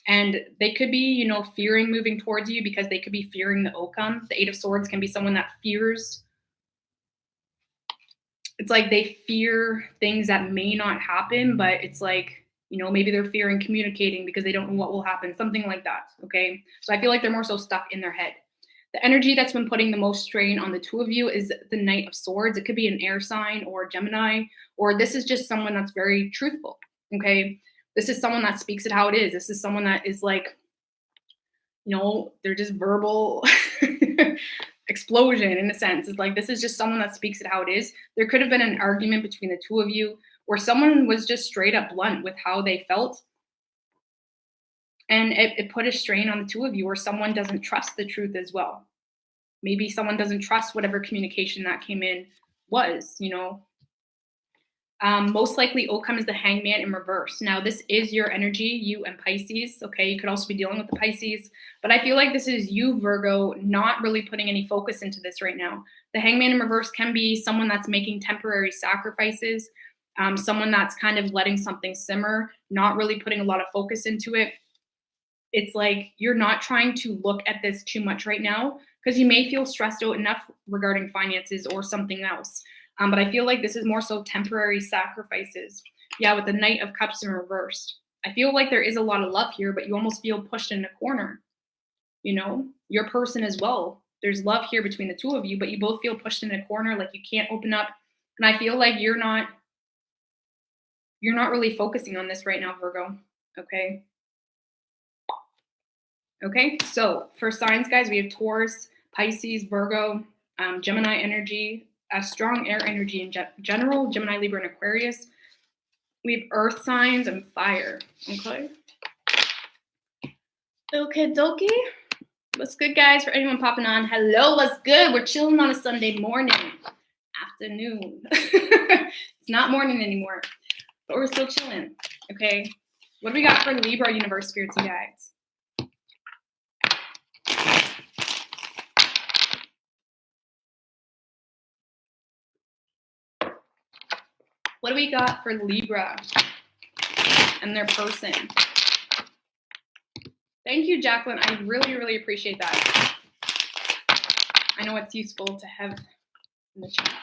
[SPEAKER 1] And they could be, you know, fearing moving towards you because they could be fearing the outcome. The Eight of Swords can be someone that fears. It's like they fear things that may not happen, but it's like, you know, maybe they're fearing communicating because they don't know what will happen, something like that. Okay. So I feel like they're more so stuck in their head. The energy that's been putting the most strain on the two of you is the Knight of Swords. It could be an air sign or Gemini, or this is just someone that's very truthful. Okay. This is someone that speaks it how it is. This is someone that is like, you know, they're just verbal explosion in a sense. It's like, this is just someone that speaks it how it is. There could have been an argument between the two of you where someone was just straight up blunt with how they felt. And it put a strain on the two of you, or someone doesn't trust the truth as well. Maybe someone doesn't trust whatever communication that came in was, you know. Most likely outcome is the Hangman in reverse. Now, this is your energy, you and Pisces. Okay, you could also be dealing with the Pisces, but I feel like this is you, Virgo, not really putting any focus into this right now. The Hangman in reverse can be someone that's making temporary sacrifices, someone that's kind of letting something simmer, not really putting a lot of focus into it. It's like you're not trying to look at this too much right now because you may feel stressed out enough regarding finances or something else. But I feel like this is more so temporary sacrifices. Yeah, with the Knight of Cups in reversed. I feel like there is a lot of love here, but you almost feel pushed in a corner. You know, your person as well. There's love here between the two of you, but you both feel pushed in a corner, like you can't open up. And I feel like you're not really focusing on this right now, Virgo. Okay. Okay, so for signs, guys, we have Taurus, Pisces, Virgo, Gemini energy, a strong air energy in general, Gemini, Libra, and Aquarius. We have earth signs and fire. Okay. Okay, dokie. What's good, guys? For anyone popping on, hello, what's good? We're chilling on a Sunday morning, afternoon. It's not morning anymore, but we're still chilling. Okay. What do we got for Libra universe, spirits, and guides? What do we got for Libra and their person? Thank you, Jacqueline. I really, really appreciate that. I know it's useful to have in the chat.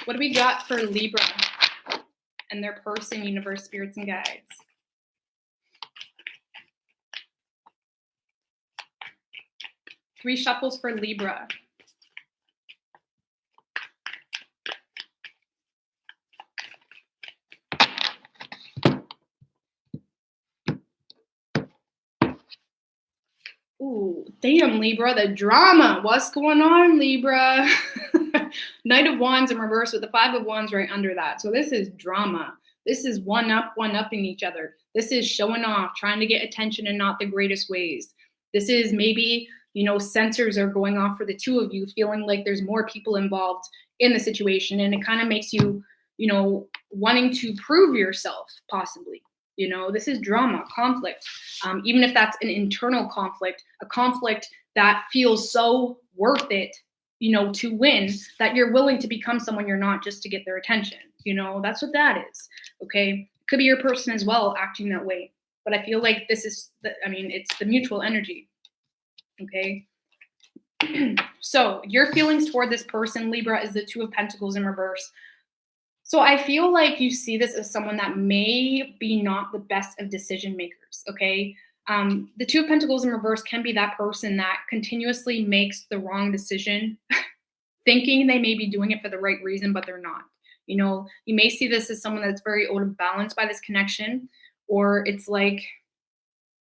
[SPEAKER 1] What do we got for Libra and their person, universe, spirits, and guides? Three shuffles for Libra. Ooh, damn, Libra, the drama. What's going on, Libra? Knight of Wands in reverse with the Five of Wands right under that. So this is drama. This is one-upping each other. This is showing off, trying to get attention in not the greatest ways. This is maybe, you know, sensors are going off for the two of you, feeling like there's more people involved in the situation. And it kind of makes you, you know, wanting to prove yourself, possibly. You know, this is drama, conflict. Even if that's an internal conflict, a conflict that feels so worth it, you know, to win, that you're willing to become someone you're not just to get their attention. You know, that's what that is. Okay. Could be your person as well acting that way. But I feel like this is, it's the mutual energy. Okay. So your feelings toward this person, Libra, is the Two of Pentacles in reverse. So I feel like you see this as someone that may be not the best of decision makers, okay? The Two of Pentacles in reverse can be that person that continuously makes the wrong decision, thinking they may be doing it for the right reason, but they're not. You know, you may see this as someone that's very out of balance by this connection, or it's like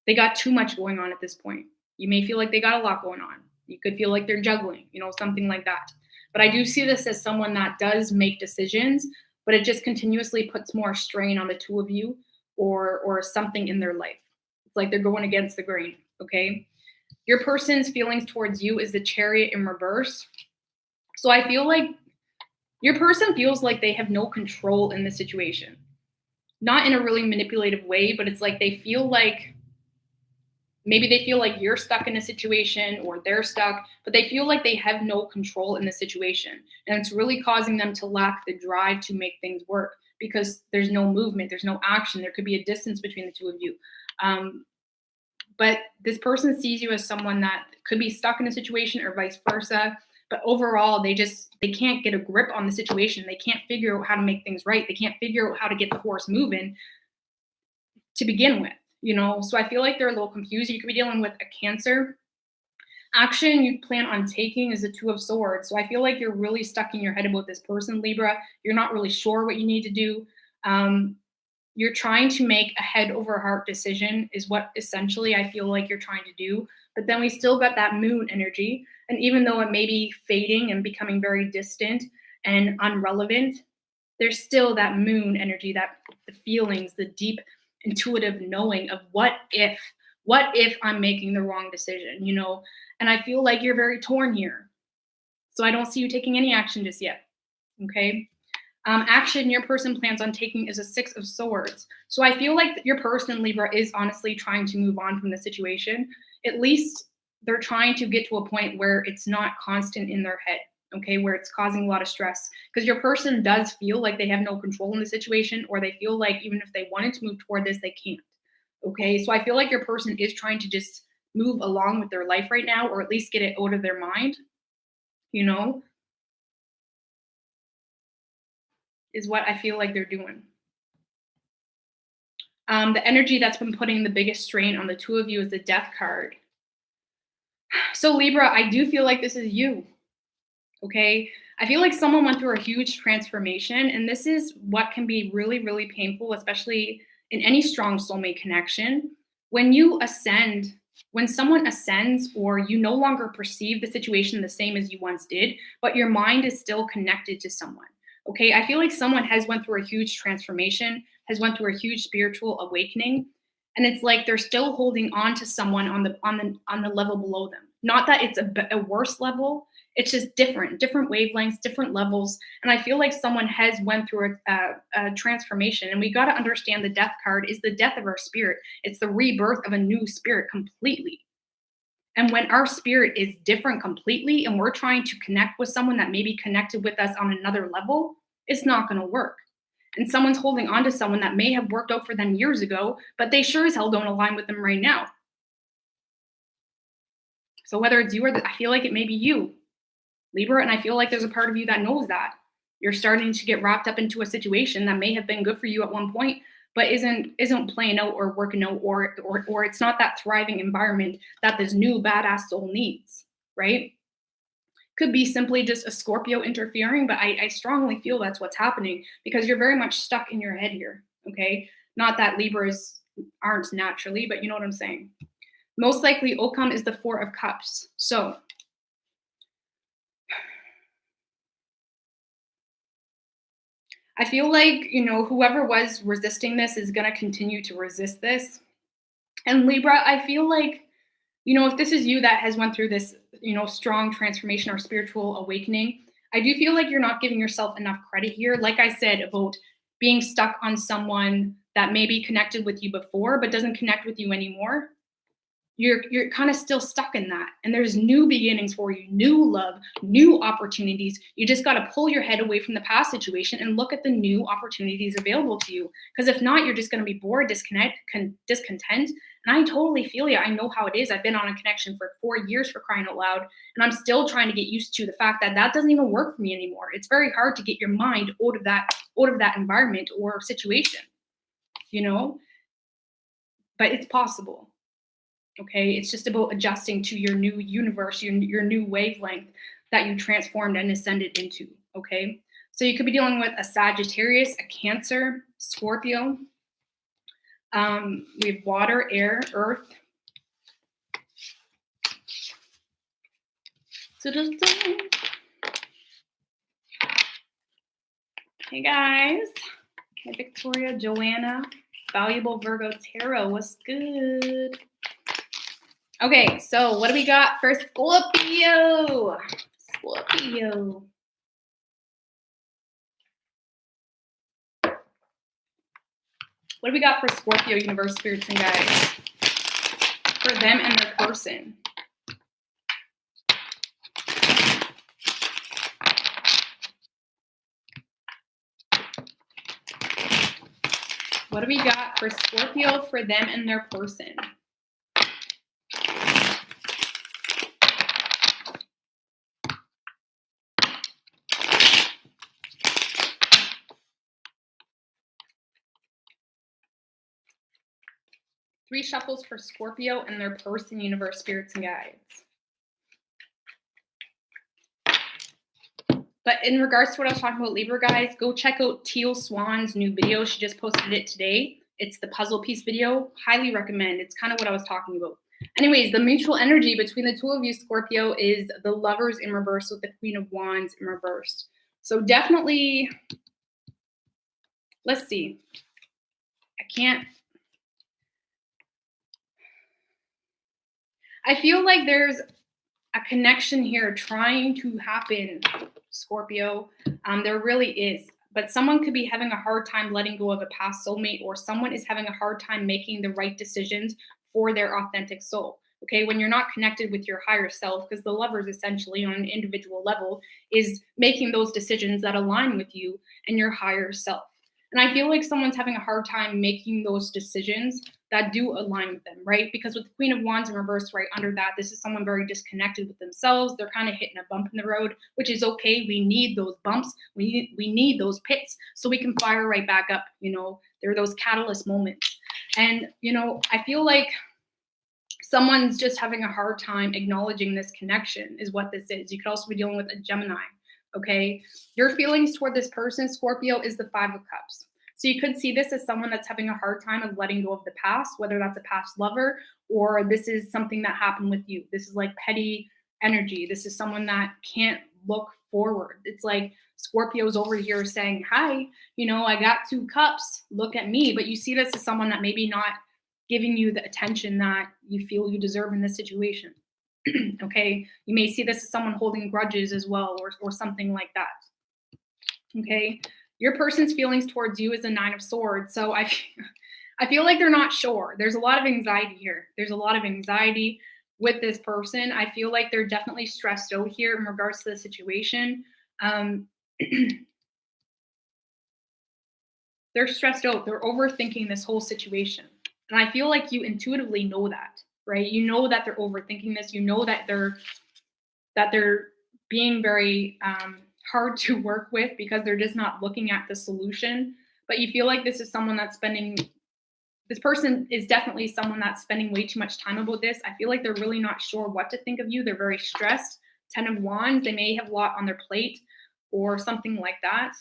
[SPEAKER 1] they got too much going on at this point. You may feel like they got a lot going on. You could feel like they're juggling, you know, something like that. But I do see this as someone that does make decisions, but it just continuously puts more strain on the two of you or something in their life. It's like they're going against the grain, okay? Your person's feelings towards you is the Chariot in reverse. So I feel like your person feels like they have no control in the situation. Not in a really manipulative way, but it's like they feel like, maybe they feel like you're stuck in a situation or they're stuck, but they feel like they have no control in the situation. And it's really causing them to lack the drive to make things work because there's no movement, there's no action. There could be a distance between the two of you. But this person sees you as someone that could be stuck in a situation or vice versa. But overall, they can't get a grip on the situation. They can't figure out how to make things right. They can't figure out how to get the horse moving to begin with, you know? So I feel like they're a little confused. You could be dealing with a Cancer. Action you plan on taking is the Two of Swords. So I feel like you're really stuck in your head about this person, Libra. You're not really sure what you need to do. You're trying to make a head over heart decision is what essentially I feel like you're trying to do. But then we still got that moon energy. And even though it may be fading and becoming very distant and unrelevant, there's still that moon energy, that the feelings, the deep intuitive knowing of what if I'm making the wrong decision, you know? And I feel like you're very torn here. So I don't see you taking any action just yet, okay? Action your person plans on taking is a Six of Swords. So I feel like your person, Libra, is honestly trying to move on from the situation. At least they're trying to get to a point where it's not constant in their head, okay, where it's causing a lot of stress. Because your person does feel like they have no control in the situation, or they feel like even if they wanted to move toward this, they can't, okay? So I feel like your person is trying to just move along with their life right now, or at least get it out of their mind, you know? Is what I feel like they're doing. The energy that's been putting the biggest strain on the two of you is the Death card. So Libra, I do feel like this is you, okay? I feel like someone went through a huge transformation, and this is what can be really, really painful, especially in any strong soulmate connection. When you ascend, when someone ascends, or you no longer perceive the situation the same as you once did, but your mind is still connected to someone. Okay, I feel like someone has went through a huge transformation, has went through a huge spiritual awakening, and it's like they're still holding on to someone on the level below them. Not that it's a worse level, it's just different wavelengths, different levels. And I feel like someone has went through a transformation, and we got to understand the Death card is the death of our spirit. It's the rebirth of a new spirit completely. And when our spirit is different completely and we're trying to connect with someone that may be connected with us on another level, it's not going to work. And someone's holding on to someone that may have worked out for them years ago, but they sure as hell don't align with them right now. So whether it's you or I feel like it may be you, Libra, and I feel like there's a part of you that knows that. You're starting to get wrapped up into a situation that may have been good for you at one point, but isn't playing out or working out, or it's not that thriving environment that this new badass soul needs, right? Could be simply just a Scorpio interfering, but I strongly feel that's what's happening because you're very much stuck in your head here, okay? Not that Libras aren't naturally, but you know what I'm saying. Most likely outcome is the Four of Cups. So I feel like, you know, whoever was resisting this is going to continue to resist this. And Libra, I feel like, you know, if this is you that has went through this, you know, strong transformation or spiritual awakening, I do feel like you're not giving yourself enough credit here. Like I said, about being stuck on someone that may be connected with you before, but doesn't connect with you anymore. You're kind of still stuck in that. And there's new beginnings for you, new love, new opportunities. You just got to pull your head away from the past situation and look at the new opportunities available to you. Because if not, you're just going to be bored, discontent. And I totally feel you. I know how it is. I've been on a connection for 4 years, for crying out loud. And I'm still trying to get used to the fact that that doesn't even work for me anymore. It's very hard to get your mind out of that environment or situation, you know, but it's possible. Okay, it's just about adjusting to your new universe, your new wavelength that you transformed and ascended into. Okay, so you could be dealing with a Sagittarius, a Cancer, Scorpio. We have water, air, earth. Hey guys, hey Victoria, Joanna, Valuable Virgo Tarot, what's good? Okay, so what do we got for Scorpio? Scorpio. What do we got for Scorpio, universe, spirits, and guides? For them and their person. What do we got for Scorpio, for them and their person? Three shuffles for Scorpio and their person, universe, spirits, and guides. But in regards to what I was talking about, Libra guys, go check out Teal Swan's new video. She just posted it today. It's the puzzle piece video. Highly recommend. It's kind of what I was talking about. Anyways, the mutual energy between the two of you, Scorpio, is the Lovers in reverse with the Queen of Wands in reverse. So definitely, let's see. I feel like there's a connection here trying to happen, Scorpio. There really is. But someone could be having a hard time letting go of a past soulmate, or someone is having a hard time making the right decisions for their authentic soul. Okay, when you're not connected with your higher self, because the Lovers essentially on an individual level is making those decisions that align with you and your higher self. And I feel like someone's having a hard time making those decisions that do align with them, right? Because with the Queen of Wands in reverse right under that, this is someone very disconnected with themselves. They're kind of hitting a bump in the road, which is okay. We need those bumps. We need those pits so we can fire right back up. You know, there are those catalyst moments. And, you know, I feel like someone's just having a hard time acknowledging this connection is what this is. You could also be dealing with a Gemini. Okay, your feelings toward this person, Scorpio, is the Five of Cups. So you could see this as someone that's having a hard time of letting go of the past, whether that's a past lover or this is something that happened with you. This is like petty energy. This is someone that can't look forward. It's like Scorpio's over here saying, hi, you know, I got 2 cups. Look at me. But you see this as someone that maybe not giving you the attention that you feel you deserve in this situation. Okay, you may see this as someone holding grudges as well, or something like that. Okay, your person's feelings towards you is a 9 of Swords. So I feel like they're not sure. There's a lot of anxiety here. There's a lot of anxiety with this person. I feel like they're definitely stressed out here in regards to the situation. They're stressed out. They're overthinking this whole situation. And I feel like you intuitively know that, right? You know that they're overthinking this. You know that they're being very hard to work with because they're just not looking at the solution. But you feel like this is someone that's this person is definitely someone that's spending way too much time about this. I feel like they're really not sure what to think of you. They're very stressed. 10 of Wands. They may have a lot on their plate or something like that.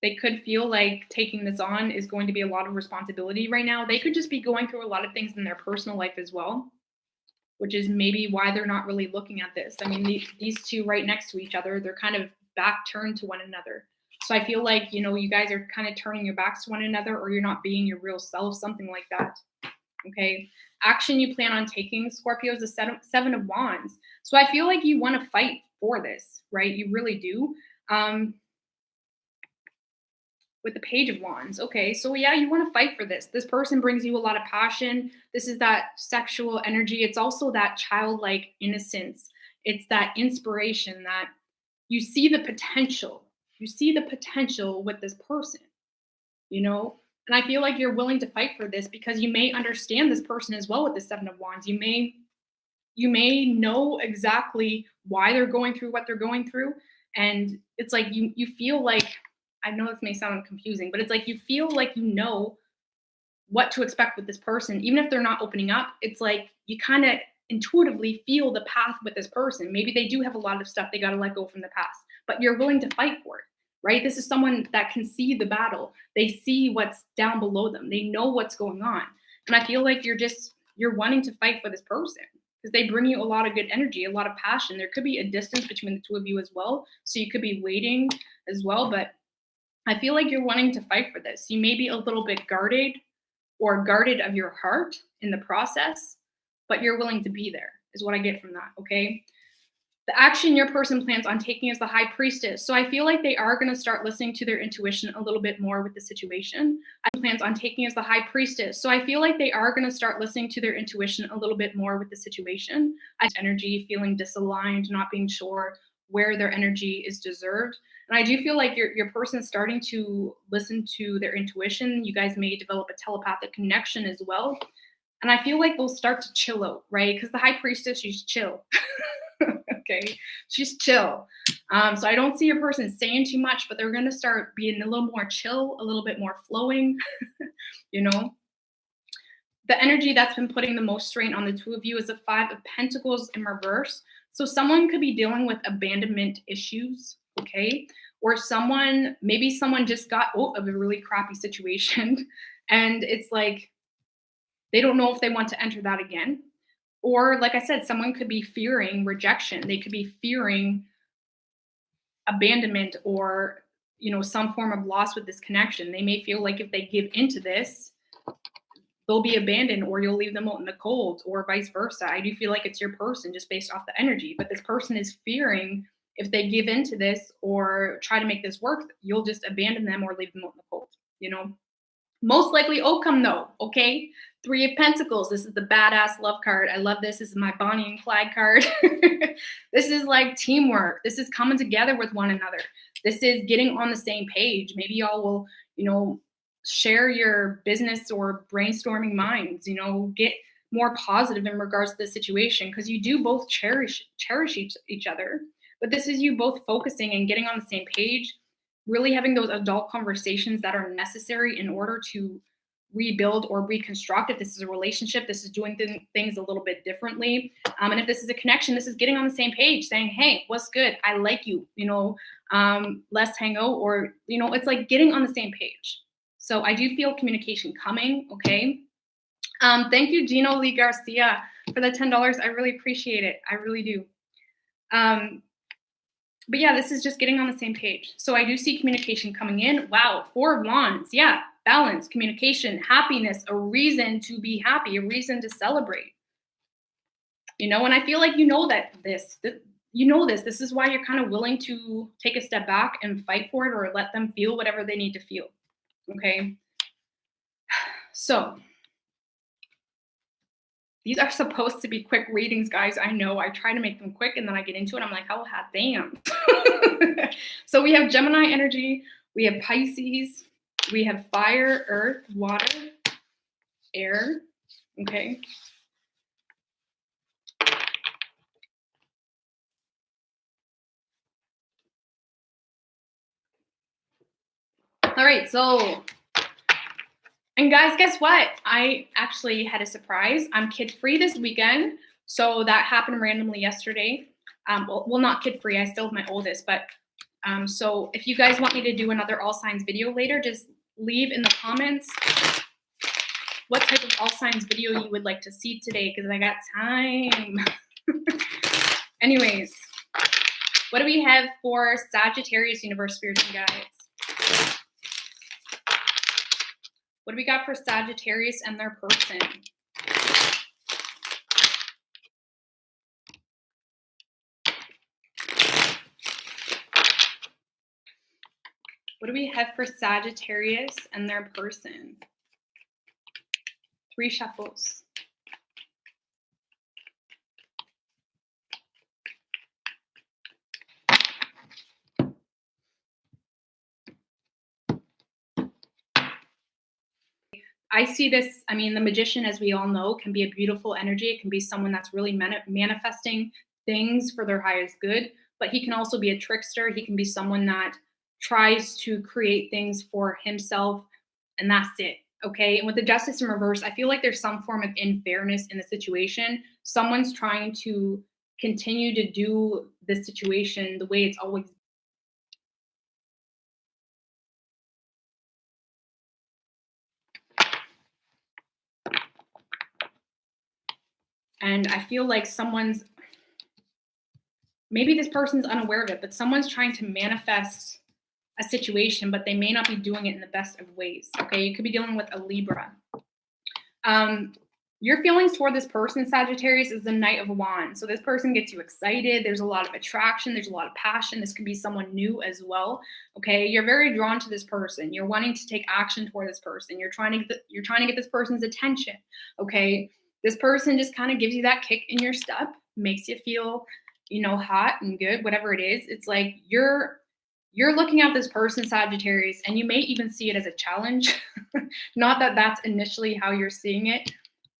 [SPEAKER 1] They could feel like taking this on is going to be a lot of responsibility right now. They could just be going through a lot of things in their personal life as well, which is maybe why they're not really looking at this. I mean, these two right next to each other, they're kind of back turned to one another. So I feel like, you know, you guys are kind of turning your backs to one another, or you're not being your real self, something like that. Okay. Action you plan on taking, Scorpio, is the 7 of Wands. So I feel like you want to fight for this, right? You really do. With the Page of Wands. Okay, so yeah, you want to fight for this. This person brings you a lot of passion. This is that sexual energy. It's also that childlike innocence. It's that inspiration that you see the potential. You see the potential with this person, you know? And I feel like you're willing to fight for this because you may understand this person as well with the 7 of Wands. You may know exactly why they're going through what they're going through. And it's like you feel like, I know this may sound confusing, but it's like you feel like you know what to expect with this person. Even if they're not opening up, it's like you kind of intuitively feel the path with this person. Maybe they do have a lot of stuff they got to let go from the past, but you're willing to fight for it, right? This is someone that can see the battle. They see what's down below them. They know what's going on. And I feel like you're wanting to fight for this person because they bring you a lot of good energy, a lot of passion. There could be a distance between the two of you as well. So you could be waiting as well, but I feel like you're wanting to fight for this. You may be a little bit guarded of your heart in the process, but you're willing to be there, is what I get from that, okay? The action your person plans on taking is the High Priestess. So I feel like they are going to start listening to their intuition a little bit more with the situation. Plans on taking is the High Priestess. So I feel like they are going to start listening to their intuition a little bit more with the situation. Energy, feeling disaligned, not being sure where their energy is deserved. And I do feel like your person is starting to listen to their intuition. You guys may develop a telepathic connection as well. And I feel like they'll start to chill out, right? Because the high priestess, she's chill. Okay, she's chill. So I don't see your person saying too much, but they're going to start being a little more chill, a little bit more flowing, you know. The energy that's been putting the most strain on the two of you is the Five of Pentacles in reverse. So someone could be dealing with abandonment issues, okay? Or maybe someone just got out of a really crappy situation and it's like they don't know if they want to enter that again. Or like I said, someone could be fearing rejection. They could be fearing abandonment or, some form of loss with this connection. They may feel like if they give into this, they'll be abandoned or you'll leave them out in the cold or vice versa. I do feel like it's your person just based off the energy, but this person is fearing if they give into this or try to make this work, you'll just abandon them or leave them out in the cold, Most likely outcome though, okay? Three of Pentacles. This is the badass love card. I love this. This is my Bonnie and Clyde card. This is like teamwork. This is coming together with one another. This is getting on the same page. Maybe y'all will, share your business or brainstorming minds, get more positive in regards to the situation because you do both cherish each other. But this is you both focusing and getting on the same page, really having those adult conversations that are necessary in order to rebuild or reconstruct. If this is a relationship, this is doing things a little bit differently. And if this is a connection, this is getting on the same page saying, hey, what's good? I like you, let's hang out or, it's like getting on the same page. So I do feel communication coming, okay? Thank you, Gino Lee Garcia, for the $10. I really appreciate it. I really do. But yeah, this is just getting on the same page. So I do see communication coming in. Wow, Four of Wands. Yeah, balance, communication, happiness, a reason to be happy, a reason to celebrate. And I feel like this is why you're kind of willing to take a step back and fight for it or let them feel whatever they need to feel. Okay. So these are supposed to be quick readings, guys. I know I try to make them quick and then I get into it. I'm like, oh, hot damn. So we have Gemini energy. We have Pisces. We have fire, earth, water, air. Okay. All right. So, and guys, guess what? I actually had a surprise. I'm kid-free this weekend. So that happened randomly yesterday. Well, not kid-free. I still have my oldest. But so if you guys want me to do another all signs video later, just leave in the comments what type of all signs video you would like to see today because I got time. Anyways, what do we have for Sagittarius Universe Spiritual Guides? What do we got for Sagittarius and their person? What do we have for Sagittarius and their person? 3 shuffles. I see this, the magician, as we all know, can be a beautiful energy. It can be someone that's really manifesting things for their highest good, but he can also be a trickster. He can be someone that tries to create things for himself, and that's it, okay? And with the Justice in reverse, I feel like there's some form of unfairness in the situation. Someone's trying to continue to do the situation the way it's always been. And I feel like maybe this person's unaware of it, but someone's trying to manifest a situation, but they may not be doing it in the best of ways, okay? You could be dealing with a Libra. Your feelings toward this person, Sagittarius, is the Knight of Wands. So this person gets you excited. There's a lot of attraction. There's a lot of passion. This could be someone new as well, okay? You're very drawn to this person. You're wanting to take action toward this person. You're trying to get this person's attention, okay? This person just kind of gives you that kick in your step, makes you feel, hot and good, whatever it is. It's like you're looking at this person, Sagittarius, and you may even see it as a challenge. Not that that's initially how you're seeing it,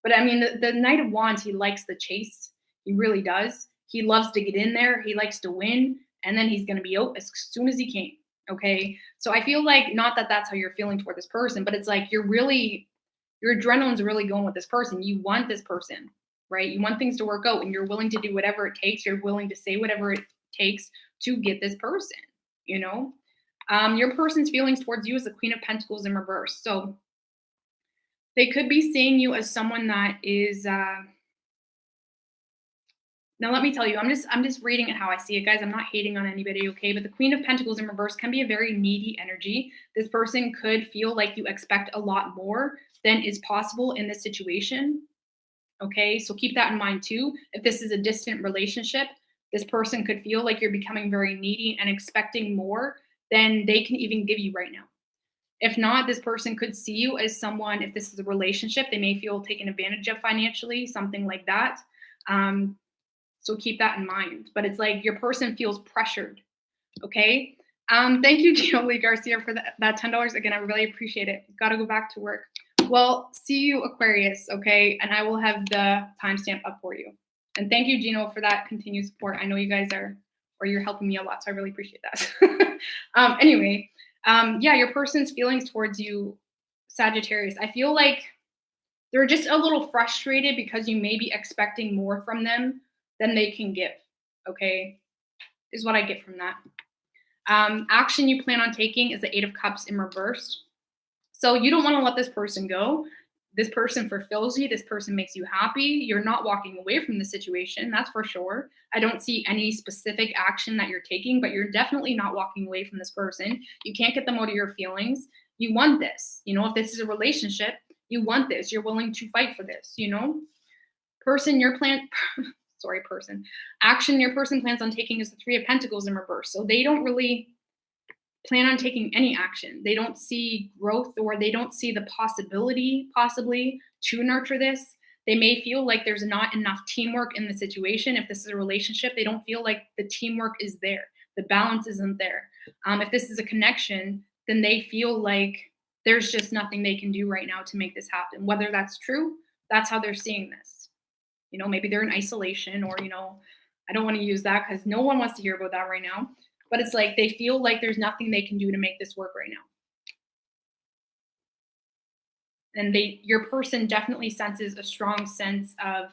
[SPEAKER 1] but I mean, the Knight of Wands, he likes the chase. He really does. He loves to get in there. He likes to win, and then he's going to be out as soon as he can. Okay. So I feel like, not that that's how you're feeling toward this person, but it's like your adrenaline's really going with this person. You want this person, right? You want things to work out, and you're willing to do whatever it takes. You're willing to say whatever it takes to get this person, Your person's feelings towards you is the Queen of Pentacles in reverse. So they could be seeing you as someone that is, now let me tell you, I'm just reading it how I see it, guys. I'm not hating on anybody, okay? But the Queen of Pentacles in reverse can be a very needy energy. This person could feel like you expect a lot more than is possible in this situation, okay? So keep that in mind too. If this is a distant relationship, this person could feel like you're becoming very needy and expecting more than they can even give you right now. If not, this person could see you as someone, if this is a relationship, they may feel taken advantage of financially, something like that. So keep that in mind. But it's like your person feels pressured, okay? Thank you, Gino Lee Garcia, for that $10. Again, I really appreciate it. Got to go back to work. Well, see you, Aquarius, okay? And I will have the timestamp up for you. And thank you, Gino, for that continued support. I know you guys you're helping me a lot, so I really appreciate that. Anyway, yeah, your person's feelings towards you, Sagittarius, I feel like they're just a little frustrated because you may be expecting more from them than they can give, okay, is what I get from that. Action you plan on taking is the Eight of Cups in reverse. So you don't want to let this person go. This person fulfills you. This person makes you happy. You're not walking away from the situation, that's for sure. I don't see any specific action that you're taking, but you're definitely not walking away from this person. You can't get them out of your feelings. You want this. If this is a relationship, you want this. You're willing to fight for this, Action your person plans on taking is the Three of Pentacles in reverse. So they don't really plan on taking any action. They don't see growth, or they don't see the possibility possibly to nurture this. They may feel like there's not enough teamwork in the situation. If this is a relationship, they don't feel like the teamwork is there. The balance isn't there. If this is a connection, then they feel like there's just nothing they can do right now to make this happen. Whether that's true, that's how they're seeing this. Maybe they're in isolation, or, I don't want to use that because no one wants to hear about that right now. But it's like they feel like there's nothing they can do to make this work right now. And your person definitely senses a strong sense of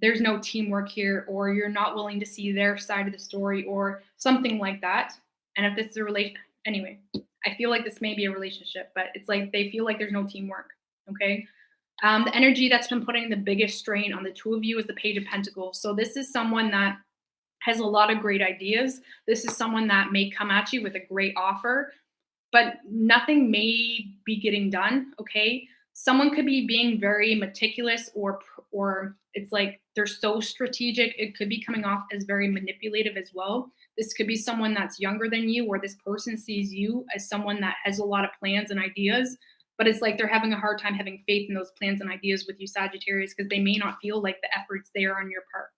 [SPEAKER 1] there's no teamwork here, or you're not willing to see their side of the story, or something like that. And if this is a relationship, anyway, I feel like this may be a relationship, but it's like they feel like there's no teamwork, okay? The energy that's been putting the biggest strain on the two of you is the Page of Pentacles. So this is someone that has a lot of great ideas. This is someone that may come at you with a great offer, but nothing may be getting done, okay? Someone could be being very meticulous, or it's like they're so strategic. It could be coming off as very manipulative as well. This could be someone that's younger than you, or this person sees you as someone that has a lot of plans and ideas, but it's like they're having a hard time having faith in those plans and ideas with you, Sagittarius, because they may not feel like the effort's there on your part.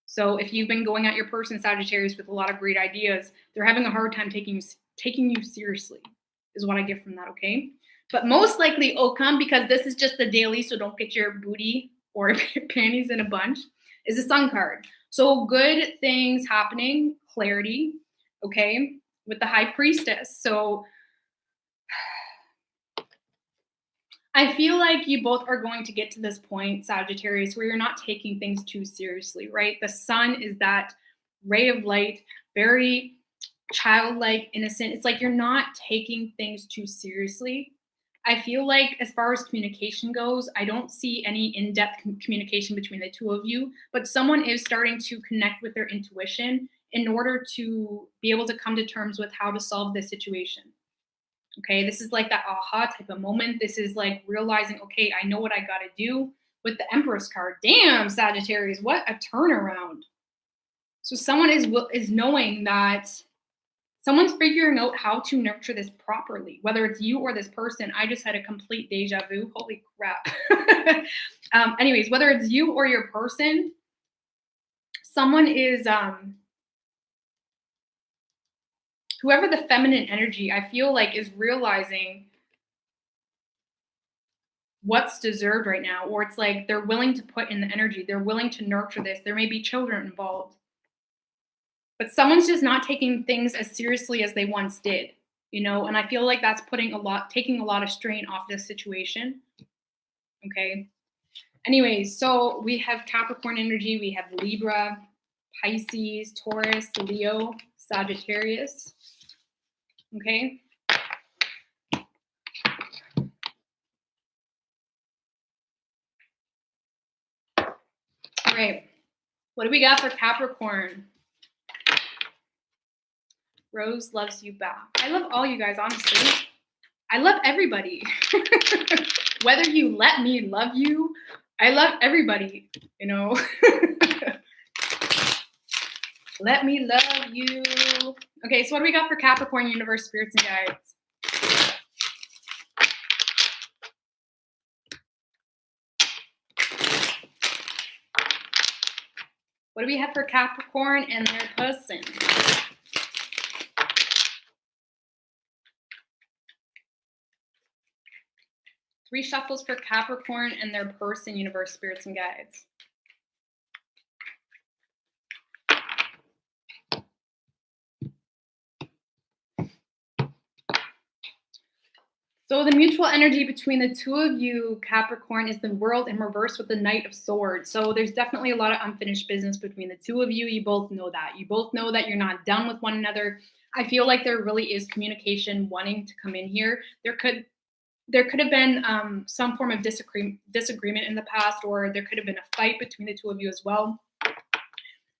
[SPEAKER 1] So if you've been going at your person, Sagittarius, with a lot of great ideas, they're having a hard time taking you seriously, is what I get from that, okay? But most likely, outcome, because this is just the daily, so don't get your booty or panties in a bunch, is the Sun card. So good things happening, clarity, okay, with the High Priestess. So I feel like you both are going to get to this point, Sagittarius, where you're not taking things too seriously, right? The Sun is that ray of light, very childlike, innocent. It's like you're not taking things too seriously. I feel like as far as communication goes, I don't see any in-depth communication between the two of you, but someone is starting to connect with their intuition in order to be able to come to terms with how to solve this situation. Okay, this is like that aha type of moment. This is like realizing, okay, I know what I got to do. With the Empress card. Damn, Sagittarius, what a turnaround. So someone is knowing that Someone's figuring out how to nurture this properly, whether it's you or this person. I just had a complete deja vu. Holy crap. Anyways, whether it's you or your person, someone is, whoever the feminine energy, I feel like, is realizing what's deserved right now, or it's like they're willing to put in the energy. They're willing to nurture this. There may be children involved. But someone's just not taking things as seriously as they once did, and I feel like that's taking a lot of strain off this situation. Okay. Anyways, so we have Capricorn energy, we have Libra, Pisces, Taurus, Leo, Sagittarius. Okay. All right. What do we got for Capricorn? Rose loves you back. I love all you guys, honestly. I love everybody. Whether you let me love you, I love everybody, Let me love you. Okay, so what do we got for Capricorn, universe, spirits, and guides? What do we have for Capricorn and their person? Three shuffles for Capricorn and their person, universe, spirits, and guides. So the mutual energy between the two of you, Capricorn, is the World in reverse with the Knight of Swords. So there's definitely a lot of unfinished business between the two of you. You both know that. You both know that you're not done with one another. I feel like there really is communication wanting to come in here. There could have been some form of disagreement in the past, or there could have been a fight between the two of you as well.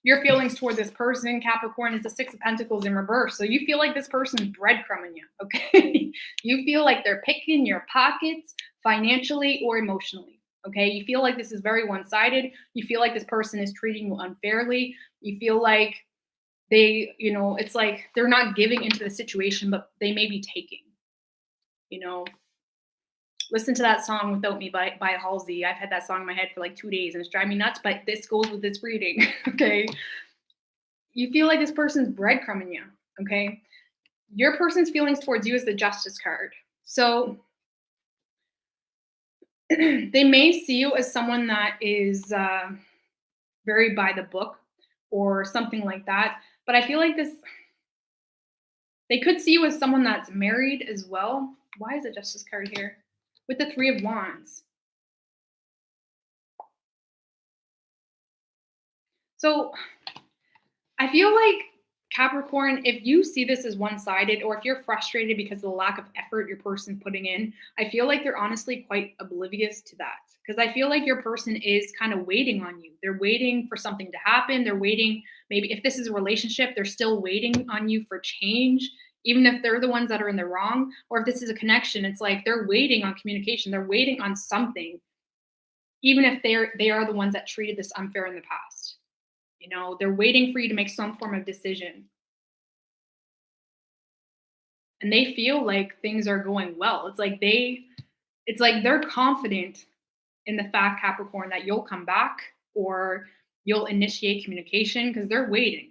[SPEAKER 1] Your feelings toward this person, Capricorn, is the Six of Pentacles in reverse. So you feel like this person's breadcrumbing you, okay? You feel like they're picking your pockets financially or emotionally, okay? You feel like this is very one-sided. You feel like this person is treating you unfairly. You feel like it's like they're not giving into the situation, but they may be taking, Listen to that song Without Me by Halsey. I've had that song in my head for like 2 days and it's driving me nuts, but this goes with this reading, okay? You feel like this person's breadcrumbing you, okay? Your person's feelings towards you is the Justice card. So they may see you as someone that is very by the book or something like that, but I feel like they could see you as someone that's married as well. Why is the Justice card here? With the Three of Wands. So I feel like, Capricorn, if you see this as one-sided, or if you're frustrated because of the lack of effort your person's putting in, I feel like they're honestly quite oblivious to that. Because I feel like your person is kind of waiting on you. They're waiting for something to happen. They're waiting, maybe if this is a relationship, they're still waiting on you for change. Even if they're the ones that are in the wrong, or if this is a connection, it's like they're waiting on communication. They're waiting on something, even if they are the ones that treated this unfair in the past. They're waiting for you to make some form of decision. And they feel like things are going well. It's like they're confident in the fact, Capricorn, that you'll come back or you'll initiate communication because they're waiting,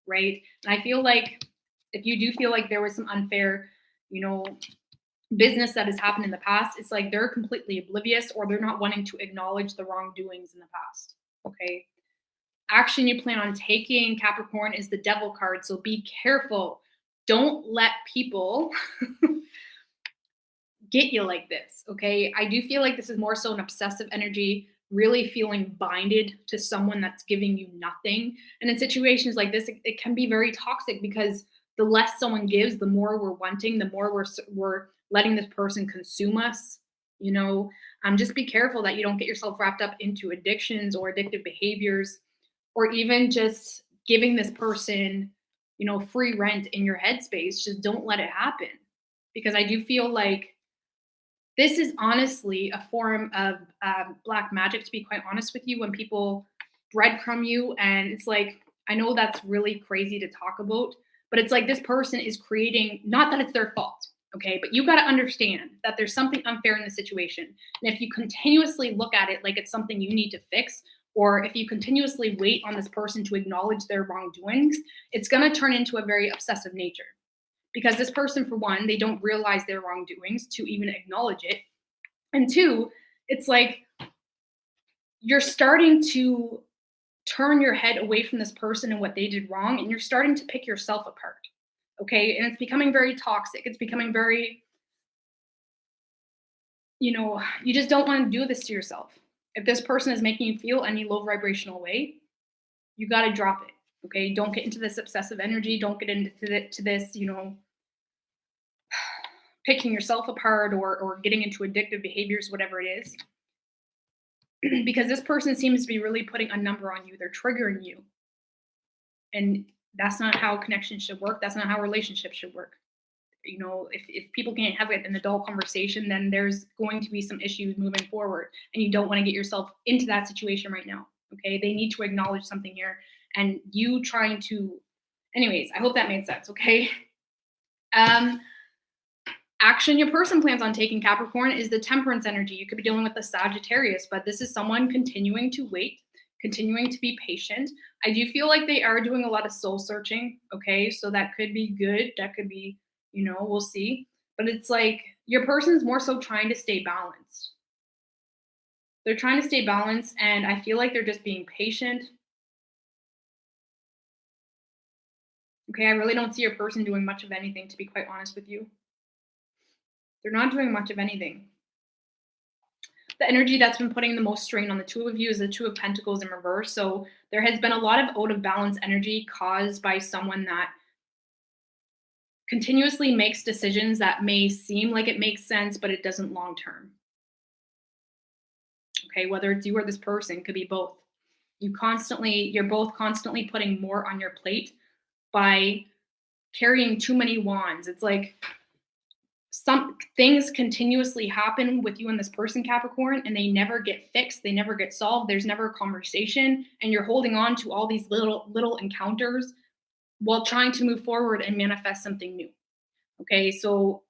[SPEAKER 1] right? And I feel like if you do feel like there was some unfair, business that has happened in the past, it's like they're completely oblivious, or they're not wanting to acknowledge the wrongdoings in the past, okay? Action you plan on taking, Capricorn, is the Devil card, so be careful. Don't let people get you like this, okay? I do feel like this is more so an obsessive energy, really feeling binded to someone that's giving you nothing. And in situations like this, it can be very toxic, because the less someone gives, the more we're wanting, the more we're letting this person consume us. Just be careful that you don't get yourself wrapped up into addictions or addictive behaviors, or even just giving this person, free rent in your headspace. Just don't let it happen, because I do feel like this is honestly a form of black magic, to be quite honest with you, when people breadcrumb you. And it's like, I know that's really crazy to talk about, But it's like this person is creating, not that it's their fault, okay? But you got to understand that there's something unfair in the situation. And if you continuously look at it like it's something you need to fix, or if you continuously wait on this person to acknowledge their wrongdoings, it's going to turn into a very obsessive nature. Because this person, for one, they don't realize their wrongdoings to even acknowledge it. And two, it's like you're starting to turn your head away from this person and what they did wrong, and you're starting to pick yourself apart. Okay. And it's becoming very toxic. It's becoming very, you just don't want to do this to yourself. If this person is making you feel any low vibrational way, you got to drop it. Okay. Don't get into this obsessive energy. Don't get into this, picking yourself apart or getting into addictive behaviors, whatever it is. Because this person seems to be really putting a number on you. They're triggering you. And that's not how connections should work. That's not how relationships should work. If people can't have an adult conversation, then there's going to be some issues moving forward. And you don't want to get yourself into that situation right now. Okay. They need to acknowledge something here. And you trying to, anyways, I hope that made sense. Okay. Action your person plans on taking, Capricorn, is the Temperance energy. You could be dealing with the Sagittarius, but this is someone continuing to wait, continuing to be patient. I do feel like they are doing a lot of soul searching. Okay. So that could be good. That could be, we'll see. But it's like your person's more so trying to stay balanced. They're trying to stay balanced, and I feel like they're just being patient. Okay. I really don't see your person doing much of anything, to be quite honest with you. They're not doing much of anything. The energy that's been putting the most strain on the two of you is the Two of Pentacles in reverse. So there has been a lot of out of balance energy caused by someone that continuously makes decisions that may seem like it makes sense, but it doesn't long term. Okay, whether it's you or this person, it could be both. You're both constantly putting more on your plate by carrying too many wands. It's like some things continuously happen with you and this person, Capricorn, and they never get fixed. They never get solved. There's never a conversation, and you're holding on to all these little encounters while trying to move forward and manifest something new. Okay, so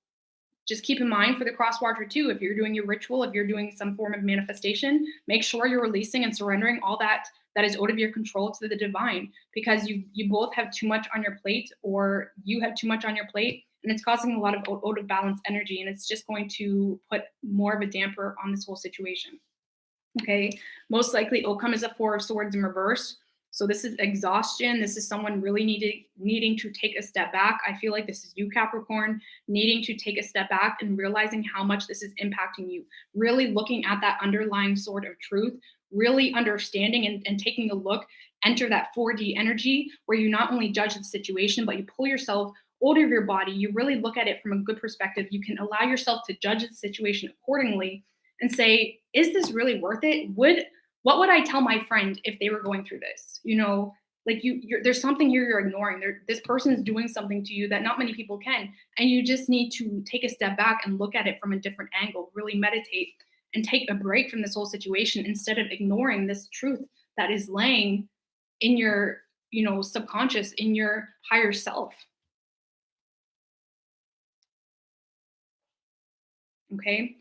[SPEAKER 1] just keep in mind for the cross watcher too, if you're doing your ritual, if you're doing some form of manifestation, make sure you're releasing and surrendering all that is out of your control to the divine, because you both have too much on your plate, or you have too much on your plate, and it's causing a lot of out of balance energy, and it's just going to put more of a damper on this whole situation. Okay, most likely outcome is a Four of Swords in reverse. So this is exhaustion. This is someone really needing to take a step back. I feel like this is you, Capricorn, needing to take a step back and realizing how much this is impacting you. Really looking at that underlying sword of truth, really understanding and taking a look, enter that 4D energy where you not only judge the situation, but you pull yourself out of your body. You really look at it from a good perspective. You can allow yourself to judge the situation accordingly and say, is this really worth it? What would I tell my friend if they were going through this? Like there's something here you're ignoring. This person is doing something to you that not many people can. And you just need to take a step back and look at it from a different angle, really meditate and take a break from this whole situation instead of ignoring this truth that is laying in your, subconscious, in your higher self. Okay.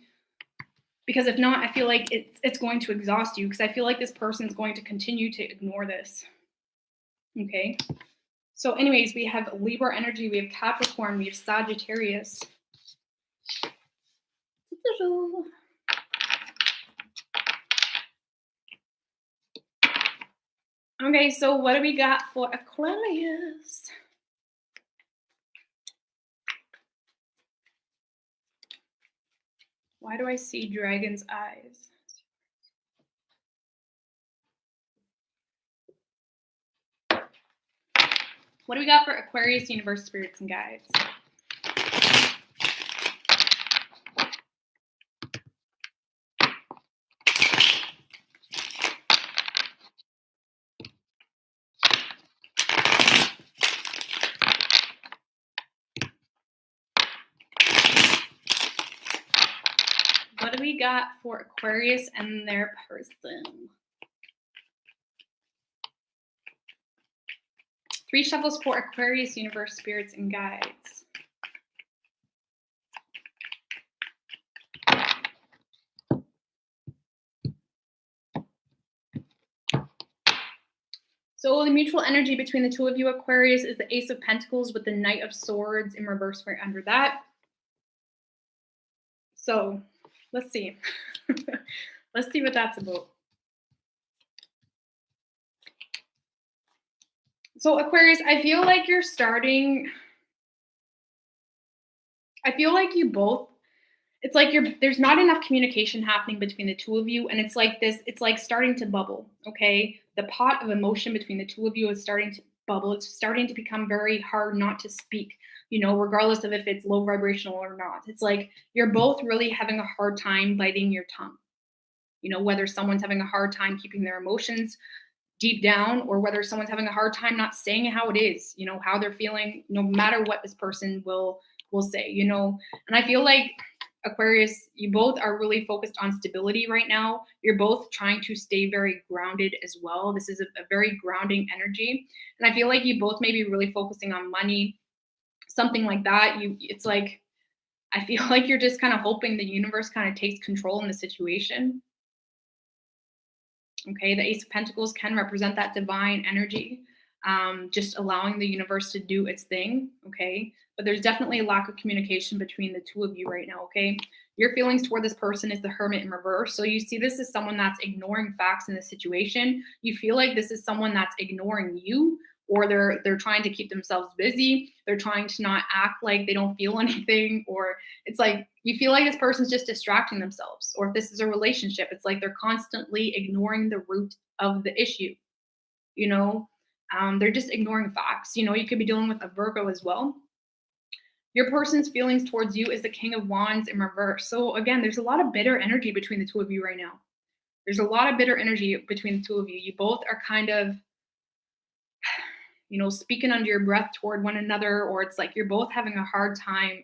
[SPEAKER 1] Because if not, I feel like it's going to exhaust you, because I feel like this person is going to continue to ignore this. Okay. So anyways, we have Libra energy, we have Capricorn, we have Sagittarius. Okay, so what do we got for Aquarius? Why do I see dragon's eyes? What do we got for Aquarius, universe, spirits, and guides? What do we got for Aquarius and their person? Three shuffles for Aquarius, universe, spirits, and guides. So the mutual energy between the two of you, Aquarius, is the Ace of Pentacles with the Knight of Swords in reverse right under that. So let's see. Let's see what that's about. So Aquarius, I feel like you both, it's like there's not enough communication happening between the two of you. And it's like it's like starting to bubble. Okay. The pot of emotion between the two of you is starting to bubble. It's starting to become very hard not to speak, regardless of if it's low vibrational or not. It's like you're both really having a hard time biting your tongue. Whether someone's having a hard time keeping their emotions deep down, or whether someone's having a hard time not saying it how it is, how they're feeling, no matter what this person will say, and I feel like Aquarius, you both are really focused on stability right now. You're both trying to stay very grounded as well. This is a very grounding energy. And I feel like you both may be really focusing on money, something like that. It's like, I feel like you're just kind of hoping the universe kind of takes control in the situation. Okay, the Ace of Pentacles can represent that divine energy, just allowing the universe to do its thing. Okay, but there's definitely a lack of communication between the two of you right now. Okay, your feelings toward this person is the Hermit in reverse. So you see this as someone that's ignoring facts in the situation. You feel like this is someone that's ignoring you, or they're trying to keep themselves busy. They're trying to not act like they don't feel anything, or it's like you feel like this person's just distracting themselves. Or if this is a relationship, it's like they're constantly ignoring the root of the issue. They're just ignoring facts. You could be dealing with a Virgo as well. Your person's feelings towards you is the King of Wands in reverse. So again, there's a lot of bitter energy between the two of you right now. There's a lot of bitter energy between the two of you. You both are kind of, speaking under your breath toward one another, or it's like you're both having a hard time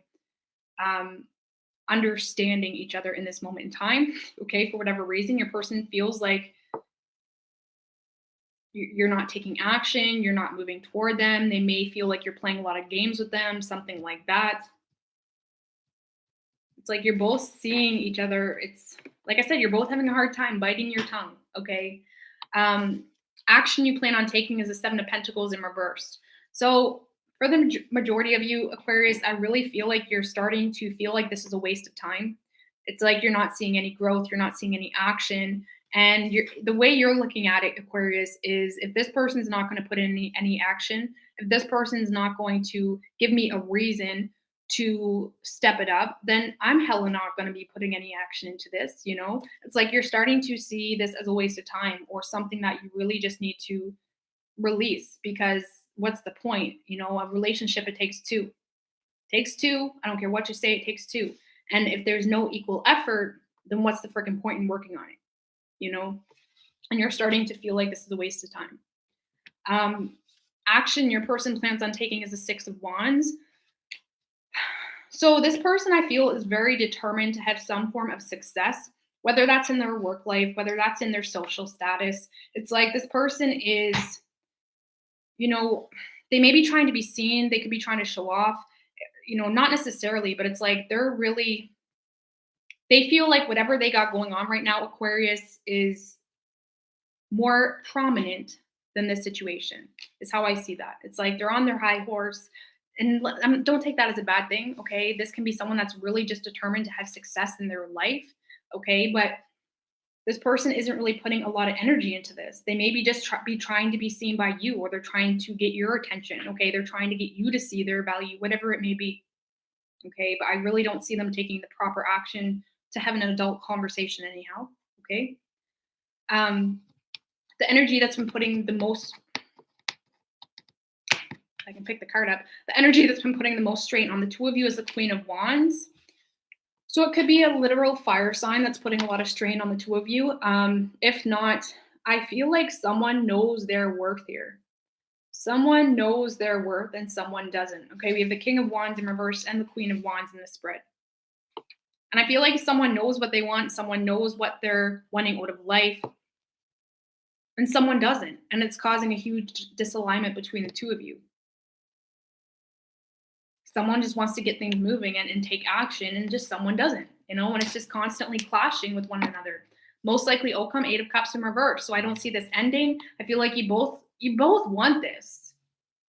[SPEAKER 1] understanding each other in this moment in time. Okay, for whatever reason, your person feels like you're not taking action, you're not moving toward them. They may feel like you're playing a lot of games with them, something like that. It's like you're both seeing each other. It's like I said, you're both having a hard time biting your tongue. Okay. Action you plan on taking is the Seven of Pentacles in reverse. So for the majority of you, Aquarius, I really feel like you're starting to feel like this is a waste of time. It's like you're not seeing any growth, you're not seeing any action. And the way you're looking at it, Aquarius, is if this person's not going to put in any action, if this person's not going to give me a reason to step it up, then I'm hella not going to be putting any action into this. It's like you're starting to see this as a waste of time, or something that you really just need to release, because what's the point? A relationship, it takes two. It takes two. I don't care what you say, it takes two. And if there's no equal effort, then what's the freaking point in working on it? And you're starting to feel like this is a waste of time. Action your person plans on taking is the Six of Wands. So this person, I feel, is very determined to have some form of success, whether that's in their work life, whether that's in their social status. It's like this person is, they may be trying to be seen. They could be trying to show off, not necessarily, but it's like they feel like whatever they got going on right now, Aquarius, is more prominent than this situation, is how I see that. It's like they're on their high horse. And don't take that as a bad thing, okay? This can be someone that's really just determined to have success in their life, okay? But this person isn't really putting a lot of energy into this. They may be just trying to be seen by you, or they're trying to get your attention, okay? They're trying to get you to see their value, whatever it may be, okay? But I really don't see them taking the proper action to have an adult conversation anyhow, okay? The energy that's been putting the most, I can pick the card up. The energy that's been putting the most strain on the two of you is the Queen of Wands. So it could be a literal fire sign that's putting a lot of strain on the two of you. If not, I feel like someone knows their worth here. Someone knows their worth and someone doesn't. Okay, we have the King of Wands in reverse and the Queen of Wands in the spread. And I feel like someone knows what they want. Someone knows what they're wanting out of life. and someone doesn't. And it's causing a huge disalignment between the two of you. Someone just wants to get things moving and take action, and just someone doesn't, and it's just constantly clashing with one another. Most likely outcome, 8 of Cups in reverse. So I don't see this ending. I feel like you both want this,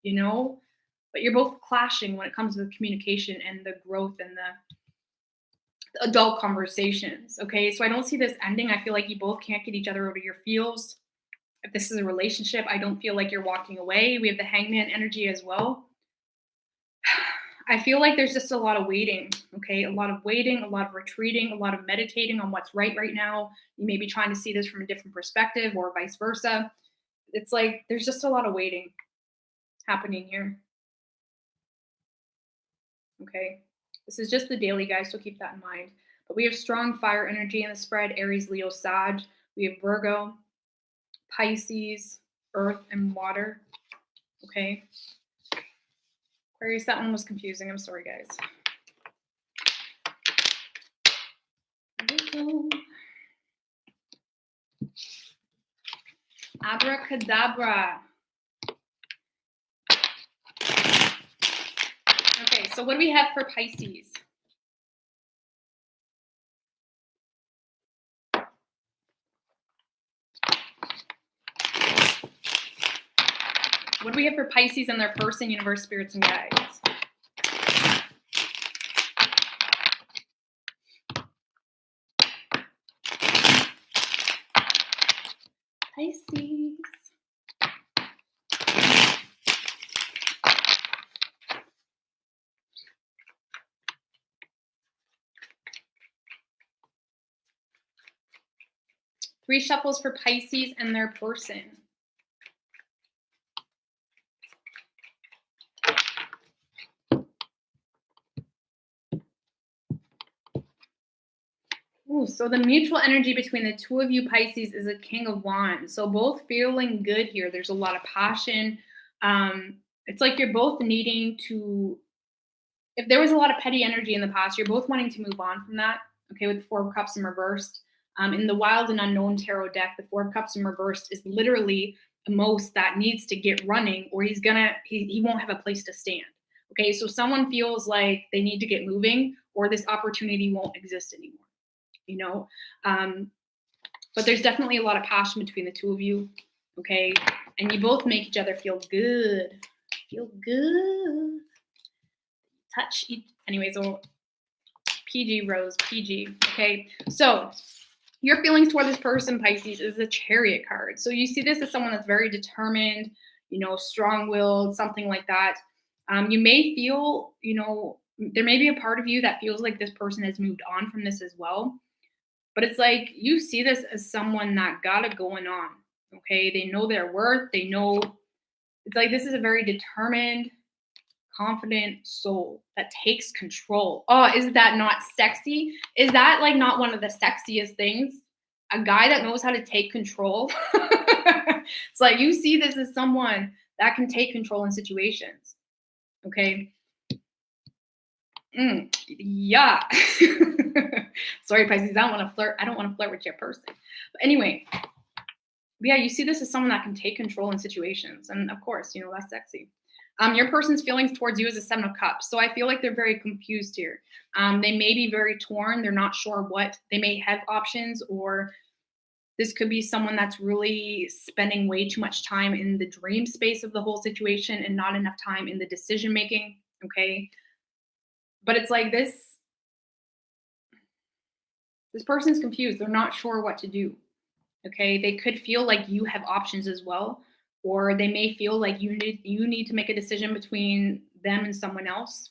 [SPEAKER 1] but you're both clashing when it comes to the communication and the growth and the adult conversations. Okay. So I don't see this ending. I feel like you both can't get each other over your feels. If this is a relationship, I don't feel like you're walking away. We have the Hangman energy as well. I feel like there's just a lot of waiting, okay? A lot of waiting, a lot of retreating, a lot of meditating on what's right now. You may be trying to see this from a different perspective or vice versa. It's like there's just a lot of waiting happening here. Okay? This is just the daily, guys, so keep that in mind. But we have strong fire energy in the spread, Aries, Leo, Sag. We have Virgo, Pisces, Earth, and Water. Okay? Aquarius, that one was confusing. I'm sorry, guys. Here we go. Abracadabra. Okay, so what do we have for Pisces? What do we have for Pisces and their person, universe, spirits, and guides? Pisces. Three shuffles for Pisces and their person. Ooh, so the mutual energy between the two of you, Pisces, is a King of Wands. So both feeling good here. There's a lot of passion. It's like you're both needing to, if there was a lot of petty energy in the past, you're both wanting to move on from that. Okay, with the 4 of Cups in reverse. In the Wild and Unknown Tarot deck, the 4 of Cups in reverse is literally the most that needs to get running, or he won't have a place to stand. Okay, so someone feels like they need to get moving, or this opportunity won't exist anymore. But there's definitely a lot of passion between the two of you. Okay, and you both make each other feel good. Touch each. Anyways, so PG Rose, PG. Okay, so your feelings toward this person, Pisces, is the Chariot card. So you see this as someone that's very determined, strong-willed, something like that. You may feel, there may be a part of you that feels like this person has moved on from this as well. But it's like you see this as someone that got it going on. Okay, they know their worth. They know. It's like this is a very determined, confident soul that takes control. Oh, is that not sexy? Is that like not one of the sexiest things? A guy that knows how to take control. It's like you see this as someone that can take control in situations. Okay. Yeah. Sorry, Pisces. I don't want to flirt. I don't want to flirt with your person. But anyway, yeah, you see this as someone that can take control in situations. And of course, that's sexy. Your person's feelings towards you is a 7 of Cups. So I feel like they're very confused here. They may be very torn. They're not sure what. They may have options, or this could be someone that's really spending way too much time in the dream space of the whole situation and not enough time in the decision making. Okay. But it's like this person's confused. They're not sure what to do. Okay. They could feel like you have options as well, or they may feel like you need to make a decision between them and someone else.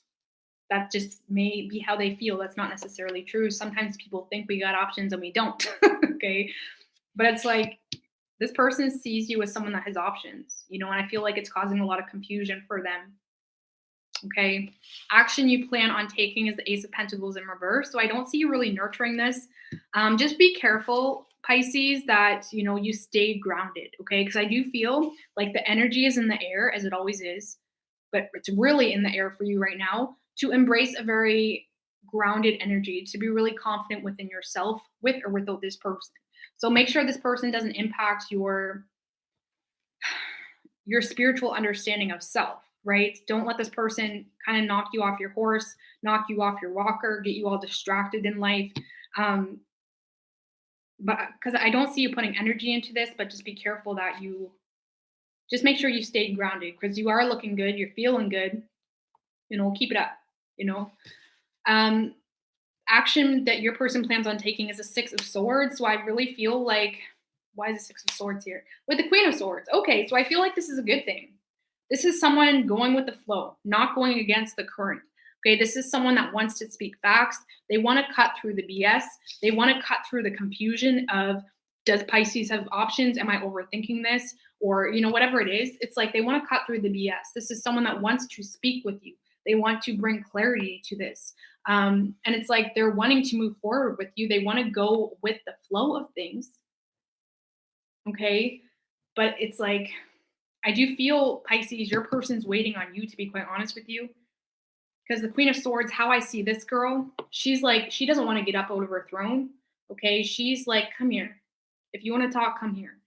[SPEAKER 1] That just may be how they feel. That's not necessarily true. Sometimes people think we got options and we don't. Okay. But it's like this person sees you as someone that has options, and I feel like it's causing a lot of confusion for them. Okay. Action you plan on taking is the Ace of Pentacles in reverse. So I don't see you really nurturing this. Just be careful, Pisces, that, you stay grounded. Okay. Because I do feel like the energy is in the air, as it always is, but it's really in the air for you right now to embrace a very grounded energy, to be really confident within yourself, with or without this person. So make sure this person doesn't impact your your spiritual understanding of self, right? Don't let this person kind of knock you off your horse, knock you off your walker, get you all distracted in life. Um, but because I don't see you putting energy into this, but just be careful that you just make sure you stay grounded because you are looking good, you're feeling good, keep it up, you know. Um, Action that your person plans on taking is a Six of Swords. So I really feel like, why is the Six of Swords here? With the Queen of Swords. Okay, so I feel like this is a good thing. This is someone going with the flow, not going against the current. Okay, this is someone that wants to speak facts. They want to cut through the BS. They want to cut through the confusion of, does Pisces have options? Am I overthinking this? Or, whatever it is. It's like they want to cut through the BS. This is someone that wants to speak with you. They want to bring clarity to this. And it's like they're wanting to move forward with you. They want to go with the flow of things. Okay. But it's like, I do feel, Pisces, your person's waiting on you, to be quite honest with you. Because the Queen of Swords, how I see this girl, she's like, she doesn't want to get up out of her throne. Okay. She's like, come here. If you want to talk, come here.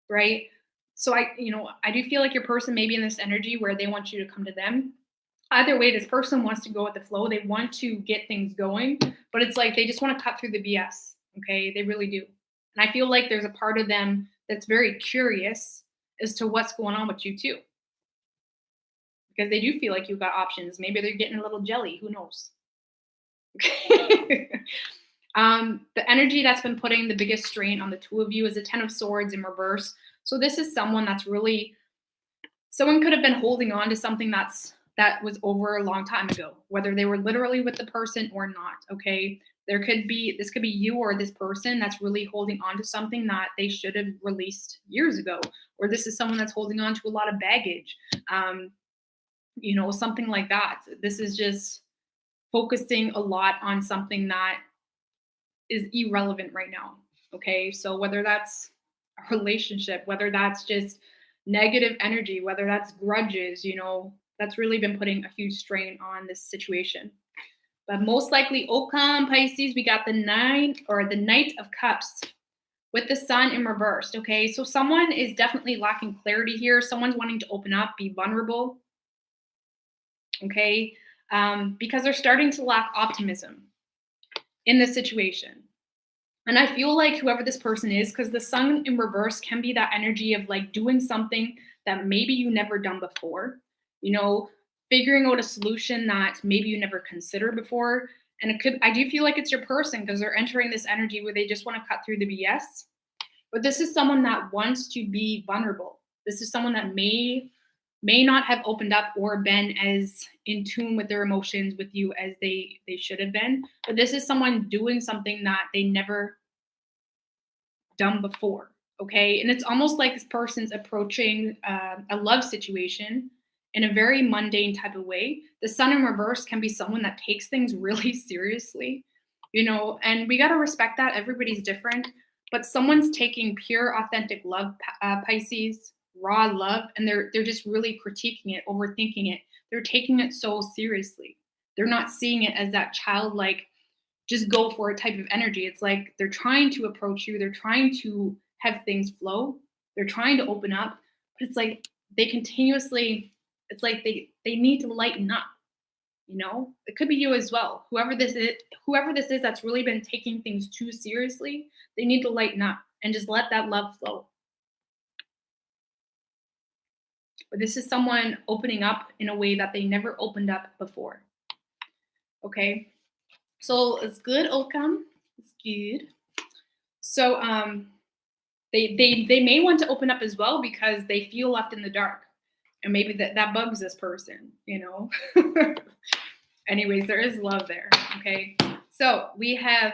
[SPEAKER 1] Right. So I do feel like your person may be in this energy where they want you to come to them. Either way, this person wants to go with the flow. They want to get things going, but it's like they just want to cut through the BS. Okay. They really do. And I feel like there's a part of them that's very curious as to what's going on with you too. Because they do feel like you've got options. Maybe they're getting a little jelly. Who knows? The energy that's been putting the biggest strain on the two of you is the Ten of Swords in reverse. So this is someone that's really, someone could have been holding on to something that was over a long time ago, whether they were literally with the person or not. Okay. This could be you or this person that's really holding on to something that they should have released years ago. Or this is someone that's holding on to a lot of baggage. Something like that. This is just focusing a lot on something that is irrelevant right now. Okay. So whether that's a relationship, whether that's just negative energy, whether that's grudges, that's really been putting a huge strain on this situation. But most likely, Ocam, Pisces, we got the Knight of Cups with the Sun in reversed. Okay. So someone is definitely lacking clarity here. Someone's wanting to open up, be vulnerable. Okay. Because they're starting to lack optimism in this situation. And I feel like whoever this person is, because the Sun in reverse can be that energy of like doing something that maybe you never done before, figuring out a solution that maybe you never considered before. And I do feel like it's your person because they're entering this energy where they just want to cut through the BS. But this is someone that wants to be vulnerable. This is someone that may not have opened up or been as in tune with their emotions with you as they should have been. But this is someone doing something that they never done before. Okay. And it's almost like this person's approaching a love situation in a very mundane type of way. The Sun in reverse can be someone that takes things really seriously, and we got to respect that. Everybody's different, but someone's taking pure, authentic love, Pisces, raw love, and they're just really critiquing it, overthinking it. They're taking it so seriously. They're not seeing it as that childlike, just go for it type of energy. It's like they're trying to approach you. They're trying to have things flow. They're trying to open up, but it's like they continuously, it's like they need to lighten up. It could be you as well. Whoever this is that's really been taking things too seriously, they need to lighten up and just let that love flow. But this is someone opening up in a way that they never opened up before. Okay. So it's good, Okam. It's good. So they may want to open up as well because they feel left in the dark. And maybe that bugs this person, Anyways, there is love there. Okay. So we have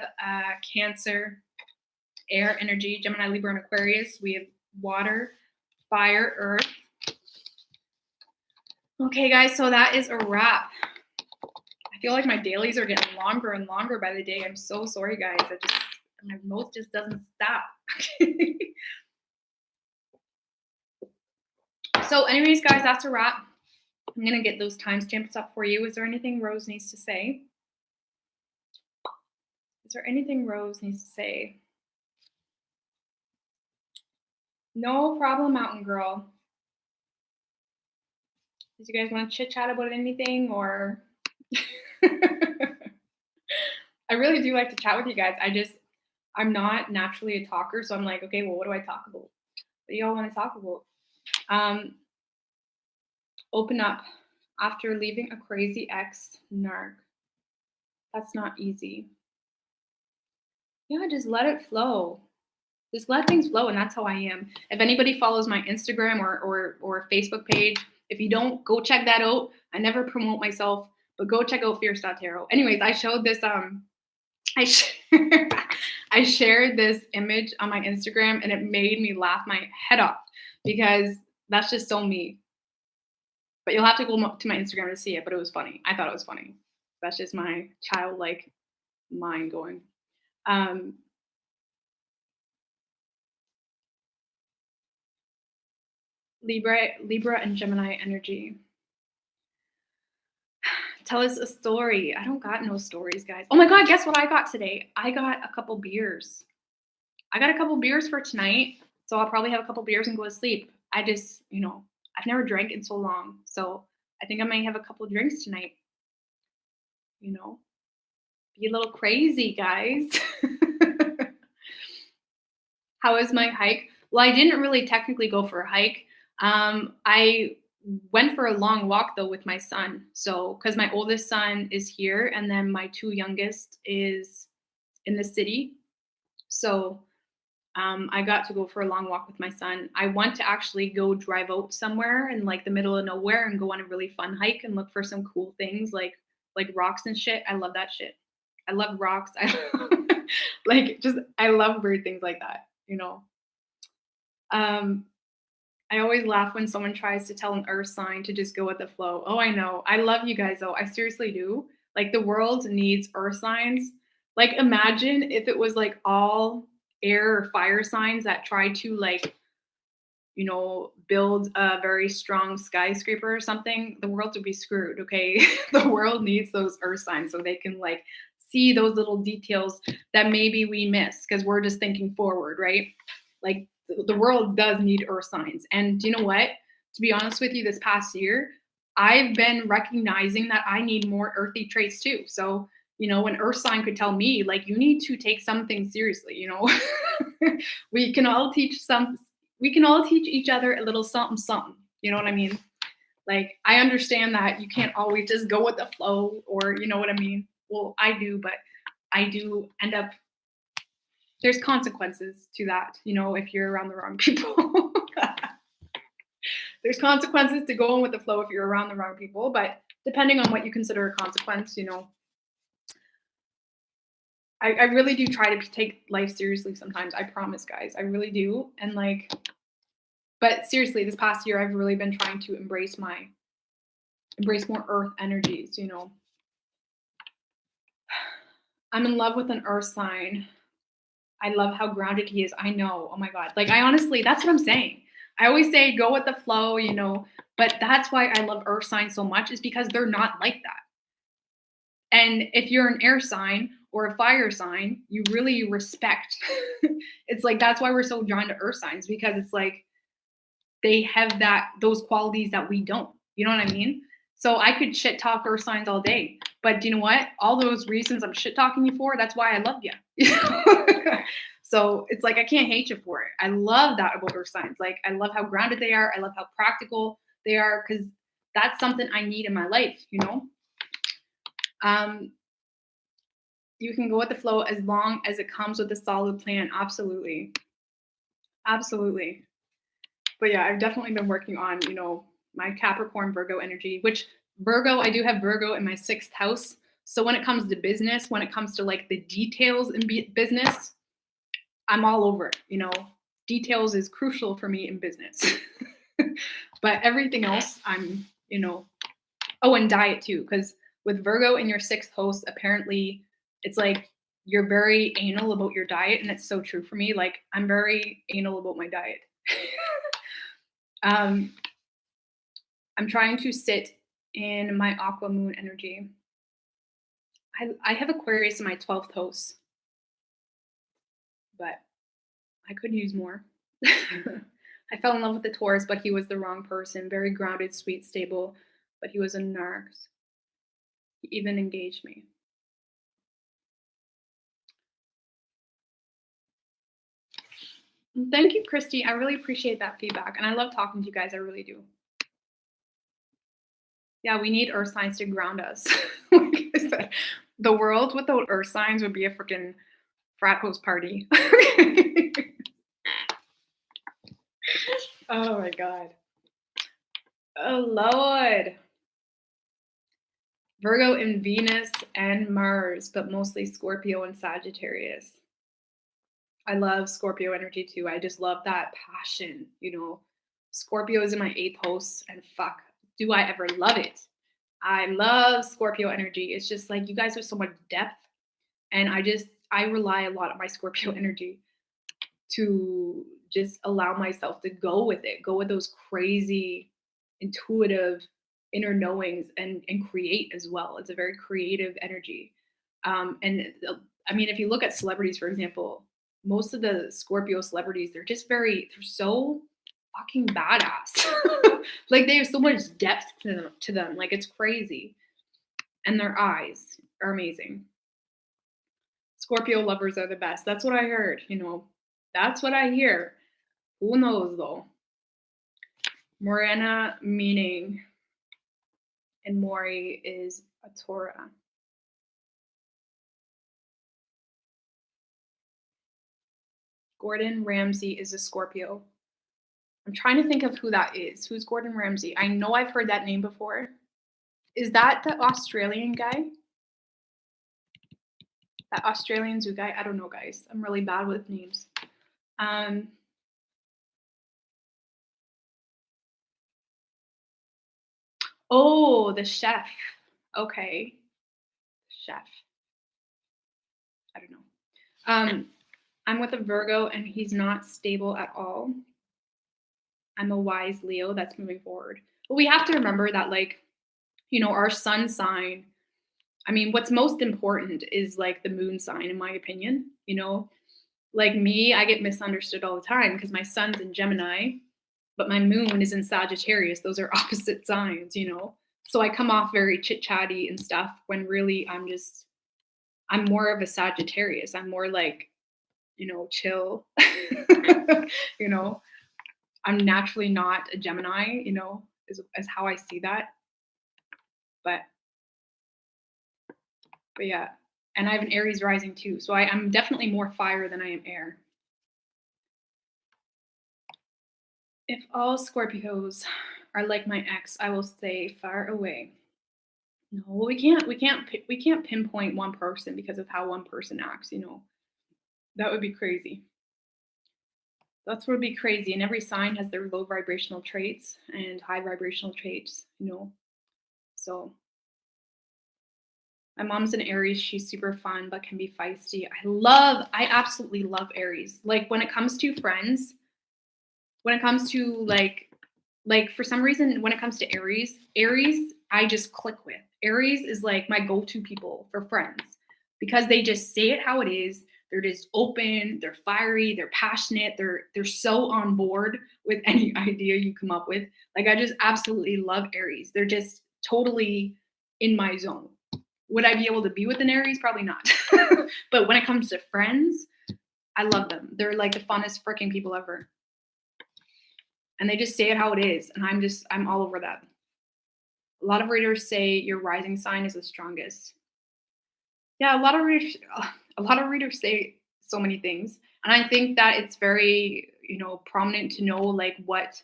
[SPEAKER 1] Cancer, air energy, Gemini, Libra, and Aquarius. We have water, fire, earth. Okay, guys, so that is a wrap. I feel like my dailies are getting longer and longer by the day. I'm so sorry, guys. My mouth just doesn't stop. So anyways, guys, that's a wrap. I'm going to get those timestamps up for you. Is there anything Rose needs to say? Is there anything Rose needs to say? No problem, Mountain Girl. Did you guys want to chit chat about anything or? I really do like to chat with you guys. I'm not naturally a talker, so I'm like, okay, well, what do I talk about? What do y'all want to talk about? Um, Open up after leaving a crazy ex narc. That's not easy. Yeah, just let it flow. Just let things flow, and that's how I am. If anybody follows my Instagram or Facebook page, if you don't, go check that out. I never promote myself, but go check out fierce.tarot. Anyways, I showed this I sh- I shared this image on my Instagram and it made me laugh my head off because that's just so me. But you'll have to go to my Instagram to see it, but it was funny. I thought it was funny. That's just my childlike mind going. Um, Libra and Gemini energy. Tell us a story. I don't got no stories, guys. Oh my God, guess what I got today? I got a couple beers. I got a couple beers for tonight. So I'll probably have a couple beers and go to sleep. I just, I've never drank in so long. So I think I might have a couple drinks tonight. Be a little crazy, guys. How was my hike? Well, I didn't really technically go for a hike. I went for a long walk though with my son. So, because my oldest son is here, and then my two youngest is in the city. So, I got to go for a long walk with my son. I want to actually go drive out somewhere in like the middle of nowhere and go on a really fun hike and look for some cool things like rocks and shit. I love that shit. I love rocks. I love weird things like that. Um, I always laugh when someone tries to tell an earth sign to just go with the flow. Oh, I know. I love you guys though. I seriously do. Like the world needs earth signs. Like imagine if it was like all air or fire signs that try to build a very strong skyscraper or something. The world would be screwed, okay? The world needs those earth signs so they can see those little details that maybe we miss because we're just thinking forward, right? Like the world does need earth signs. And you know what? To be honest with you, this past year, I've been recognizing that I need more earthy traits too. So, an earth sign could tell me, you need to take something seriously, we can all teach each other a little something, something. You know what I mean? I understand that you can't always just go with the flow, or you know what I mean? Well, I do, but I do end up, there's consequences to that, if you're around the wrong people. There's consequences to going with the flow if you're around the wrong people, but depending on what you consider a consequence, I really do try to take life seriously sometimes. I promise, guys. I really do. And but seriously, this past year, I've really been trying to embrace more earth energies, I'm in love with an earth sign. I love how grounded he is. I know. Oh my God. I honestly, that's what I'm saying. I always say go with the flow, but that's why I love earth signs so much, is because they're not like that. And if you're an air sign or a fire sign, you really respect. It's that's why we're so drawn to earth signs, because it's they have those qualities that we don't. You know what I mean? So I could shit talk earth signs all day, but you know what? All those reasons I'm shit talking you for, that's why I love you. So it's I can't hate you for it. I love that about earth signs. I love how grounded they are. I love how practical they are, because that's something I need in my life, You can go with the flow as long as it comes with a solid plan. Absolutely. Absolutely. But yeah, I've definitely been working on, my Capricorn Virgo energy, which Virgo, I do have Virgo in my 6th house. So when it comes to business, when it comes to the details in business, I'm all over it. Details is crucial for me in business. But everything else, I'm, oh, and diet too. Because with Virgo in your 6th house, apparently it's you're very anal about your diet. And it's so true for me. I'm very anal about my diet. I'm trying to sit in my aqua moon energy. I have Aquarius in my 12th house, but I could use more. I fell in love with the Taurus, but he was the wrong person. Very grounded, sweet, stable. but he was a narc. He even engaged me. Thank you, Christy. I really appreciate that feedback. And I love talking to you guys. I really do. Yeah, we need earth signs to ground us. Like I said, the world without earth signs would be a freaking frat house party. Oh my God. Oh Lord. Virgo in Venus and Mars, but mostly Scorpio and Sagittarius. I love Scorpio energy too. I just love that passion, you know. Scorpio is in my 8th house, and fuck, do I ever love it. I love Scorpio energy. It's just like you guys have so much depth, and I rely a lot on my Scorpio energy to just allow myself to go with it, go with those crazy, intuitive inner knowings and create as well. It's a very creative energy. I mean, if you look at celebrities, for example, most of the Scorpio celebrities, they're so fucking badass. Like they have so much depth to them. Like it's crazy. And their eyes are amazing. Scorpio lovers are the best. That's what I heard, you know. That's what I hear. Who knows though? Morena meaning, and Maury is a Torah. Gordon Ramsay is a Scorpio. I'm trying to think of who that is. Who's Gordon Ramsay? I know I've heard that name before. Is that the Australian guy? That Australian zoo guy? I don't know, guys. I'm really bad with names. Oh, the chef. Okay. Chef. I don't know. I'm with a Virgo and he's not stable at all. I'm a wise Leo that's moving forward. But we have to remember that, like, you know, our sun sign, I mean, what's most important is like the moon sign, in my opinion. You know, like me, I get misunderstood all the time because my sun's in Gemini, but my moon is in Sagittarius. Those are opposite signs, you know. So I come off very chit chatty and stuff when really I'm more of a Sagittarius. I'm more like, you know, chill. You know, I'm naturally not a Gemini, you know, is how I see that. But yeah, and I have an Aries rising too. So I'm definitely more fire than I am air. If all Scorpios are like my ex, I will stay far away. No, we can't pinpoint one person because of how one person acts, you know. That would be crazy. That's what would be crazy. And every sign has their low vibrational traits and high vibrational traits, you know. So my mom's an Aries. She's super fun, but can be feisty. I absolutely love Aries. Like when it comes to friends, when it comes to like for some reason, when it comes to Aries, I just click with. Aries is like my go-to people for friends because they just say it how it is. They're just open, they're fiery, they're passionate, they're so on board with any idea you come up with. Like I just absolutely love Aries. They're just totally in my zone. Would I be able to be with an Aries? Probably not. But when it comes to friends, I love them. They're like the funnest freaking people ever. And they just say it how it is. And I'm all over that. A lot of readers say your rising sign is the strongest. Yeah, a lot of readers say so many things. And I think that it's very, you know, prominent to know like what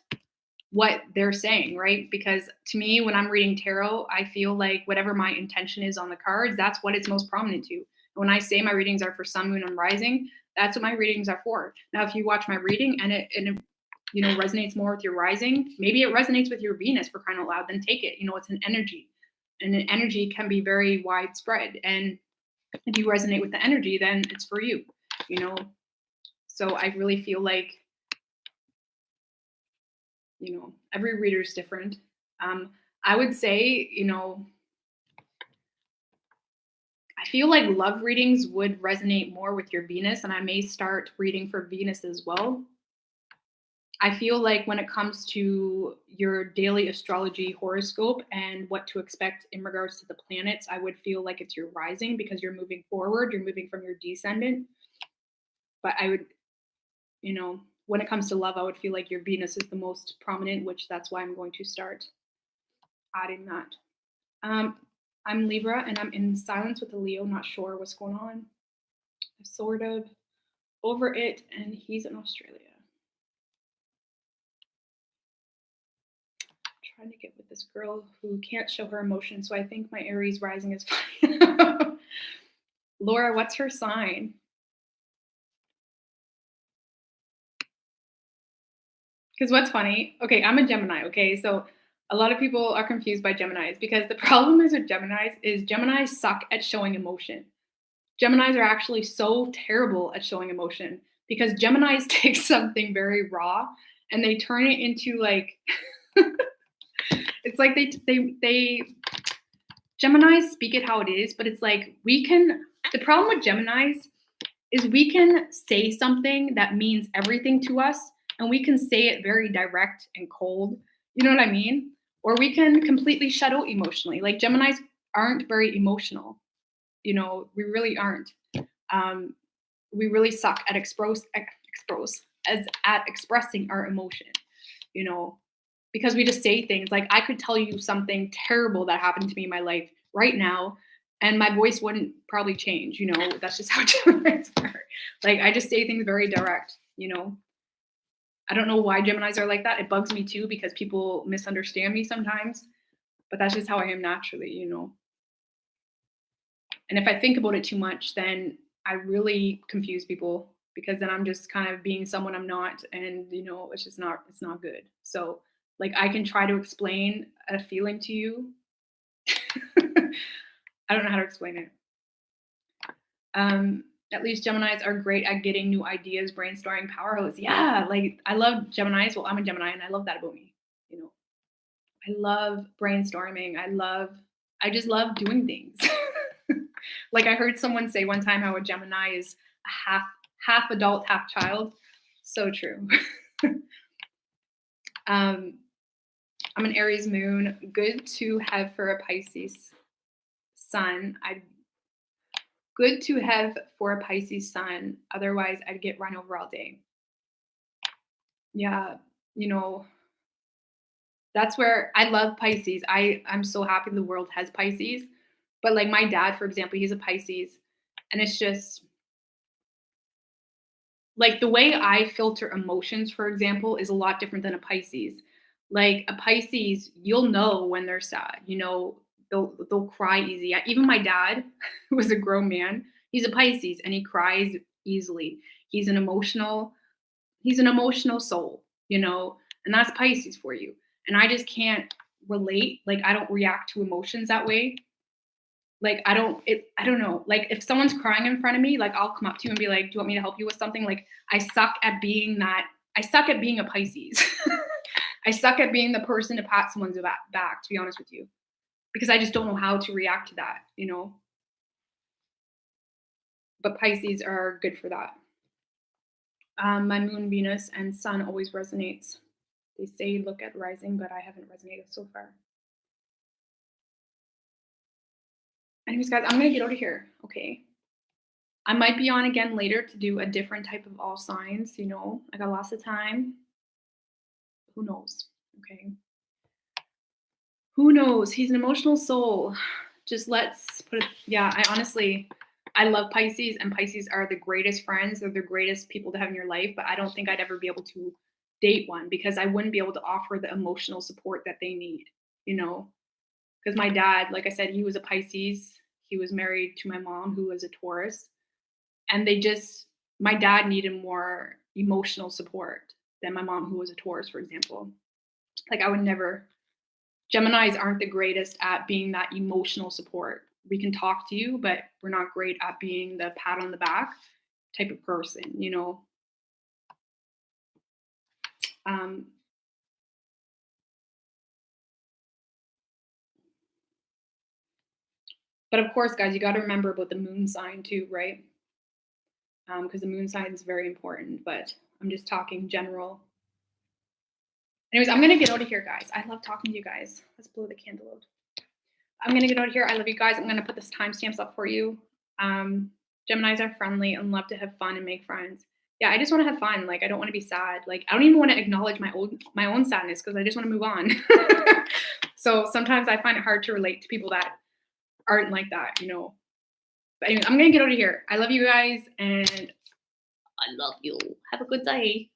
[SPEAKER 1] they're saying, right? Because to me, when I'm reading tarot, I feel like whatever my intention is on the cards, that's what it's most prominent to. And when I say my readings are for sun, moon, and rising, that's what my readings are for. Now, if you watch my reading and it you know, resonates more with your rising, maybe it resonates with your Venus, for crying out loud, then take it. You know, it's an energy. And an energy can be very widespread. And if you resonate with the energy, then it's for you, you know? So I really feel like, you know, every reader is different. I would say, you know, I feel like love readings would resonate more with your Venus, and I may start reading for Venus as well. I feel like when it comes to your daily astrology horoscope and what to expect in regards to the planets, I would feel like it's your rising because you're moving forward, you're moving from your descendant. But I would, when it comes to love, I would feel like your Venus is the most prominent, which that's why I'm going to start adding that. Um, I'm Libra and I'm in silence with a Leo, not sure what's going on. I'm sort of over it, and he's in Australia. Trying to get with this girl who can't show her emotions, so I think my Aries rising is fine. Laura, what's her sign? Because what's funny, okay, I'm a Gemini, okay? So a lot of people are confused by Geminis because the problem is with Geminis suck at showing emotion. Geminis are actually so terrible at showing emotion because Geminis take something very raw and they turn it into like it's like they Geminis speak it how it is, but it's like the problem with Geminis is we can say something that means everything to us and we can say it very direct and cold. You know what I mean? Or we can completely shut out emotionally. Like Geminis aren't very emotional. We really aren't. We really suck at expressing our emotion, you know, because we just say things like I could tell you something terrible that happened to me in my life right now, and my voice wouldn't probably change. That's just how Geminis are. Like I just say things very direct. I don't know why Geminis are like that. It bugs me too because people misunderstand me sometimes, but that's just how I am naturally. And if I think about it too much, then I really confuse people because then I'm just kind of being someone I'm not, and it's not good. So like I can try to explain a feeling to you. I don't know how to explain it. At least Geminis are great at getting new ideas, brainstorming, powerhouse. Yeah, like I love Geminis. Well, I'm a Gemini, and I love that about me. I love brainstorming. I just love doing things. Like I heard someone say one time how a Gemini is a half adult, half child. So true. I'm an Aries moon. Good to have for a Pisces sun. Good to have for a Pisces sun. Otherwise, I'd get run over all day. Yeah, that's where I love Pisces. I'm so happy the world has Pisces. But like my dad, for example, he's a Pisces, and it's just like the way I filter emotions, for example, is a lot different than a Pisces. Like a Pisces, you'll know when they're sad. They'll cry easy. Even my dad, who was a grown man, he's a Pisces and he cries easily. He's an emotional soul, and that's Pisces for you. And I just can't relate. Like I don't react to emotions that way. Like I don't know. Like if someone's crying in front of me, like I'll come up to you and be like, "Do you want me to help you with something?" Like I suck at being that. I suck at being a Pisces. I suck at being the person to pat someone's back, to be honest with you, because I just don't know how to react to that. But Pisces are good for that. My moon, Venus, and sun always resonates. They say look at rising, but I haven't resonated so far. Anyways, guys, I'm gonna get out of here. Okay. I might be on again later to do a different type of all signs. I got lots of time. Who knows? Okay. Who knows? He's an emotional soul. Just let's put it. Yeah, I love Pisces, and Pisces are the greatest friends. They're the greatest people to have in your life, but I don't think I'd ever be able to date one because I wouldn't be able to offer the emotional support that they need, Because my dad, like I said, he was a Pisces. He was married to my mom, who was a Taurus. And my dad needed more emotional support than my mom, who was a Taurus, for example. Like I would never, Geminis aren't the greatest at being that emotional support. We can talk to you, but we're not great at being the pat on the back type of person, But of course, guys, you got to remember about the moon sign too, right? Because the moon sign is very important, but I'm just talking general Anyways, I'm going to get out of here, guys. I love talking to you guys. Let's blow the candle out. I'm going to get out of here. I love you guys. I'm going to put this timestamps up for you. Geminis are friendly and love to have fun and make friends. Yeah, I just want to have fun. Like, I don't want to be sad. Like, I don't even want to acknowledge my own sadness because I just want to move on. So sometimes I find it hard to relate to people that aren't like that, you know. But anyway, I'm going to get out of here. I love you guys and I love you. Have a good day.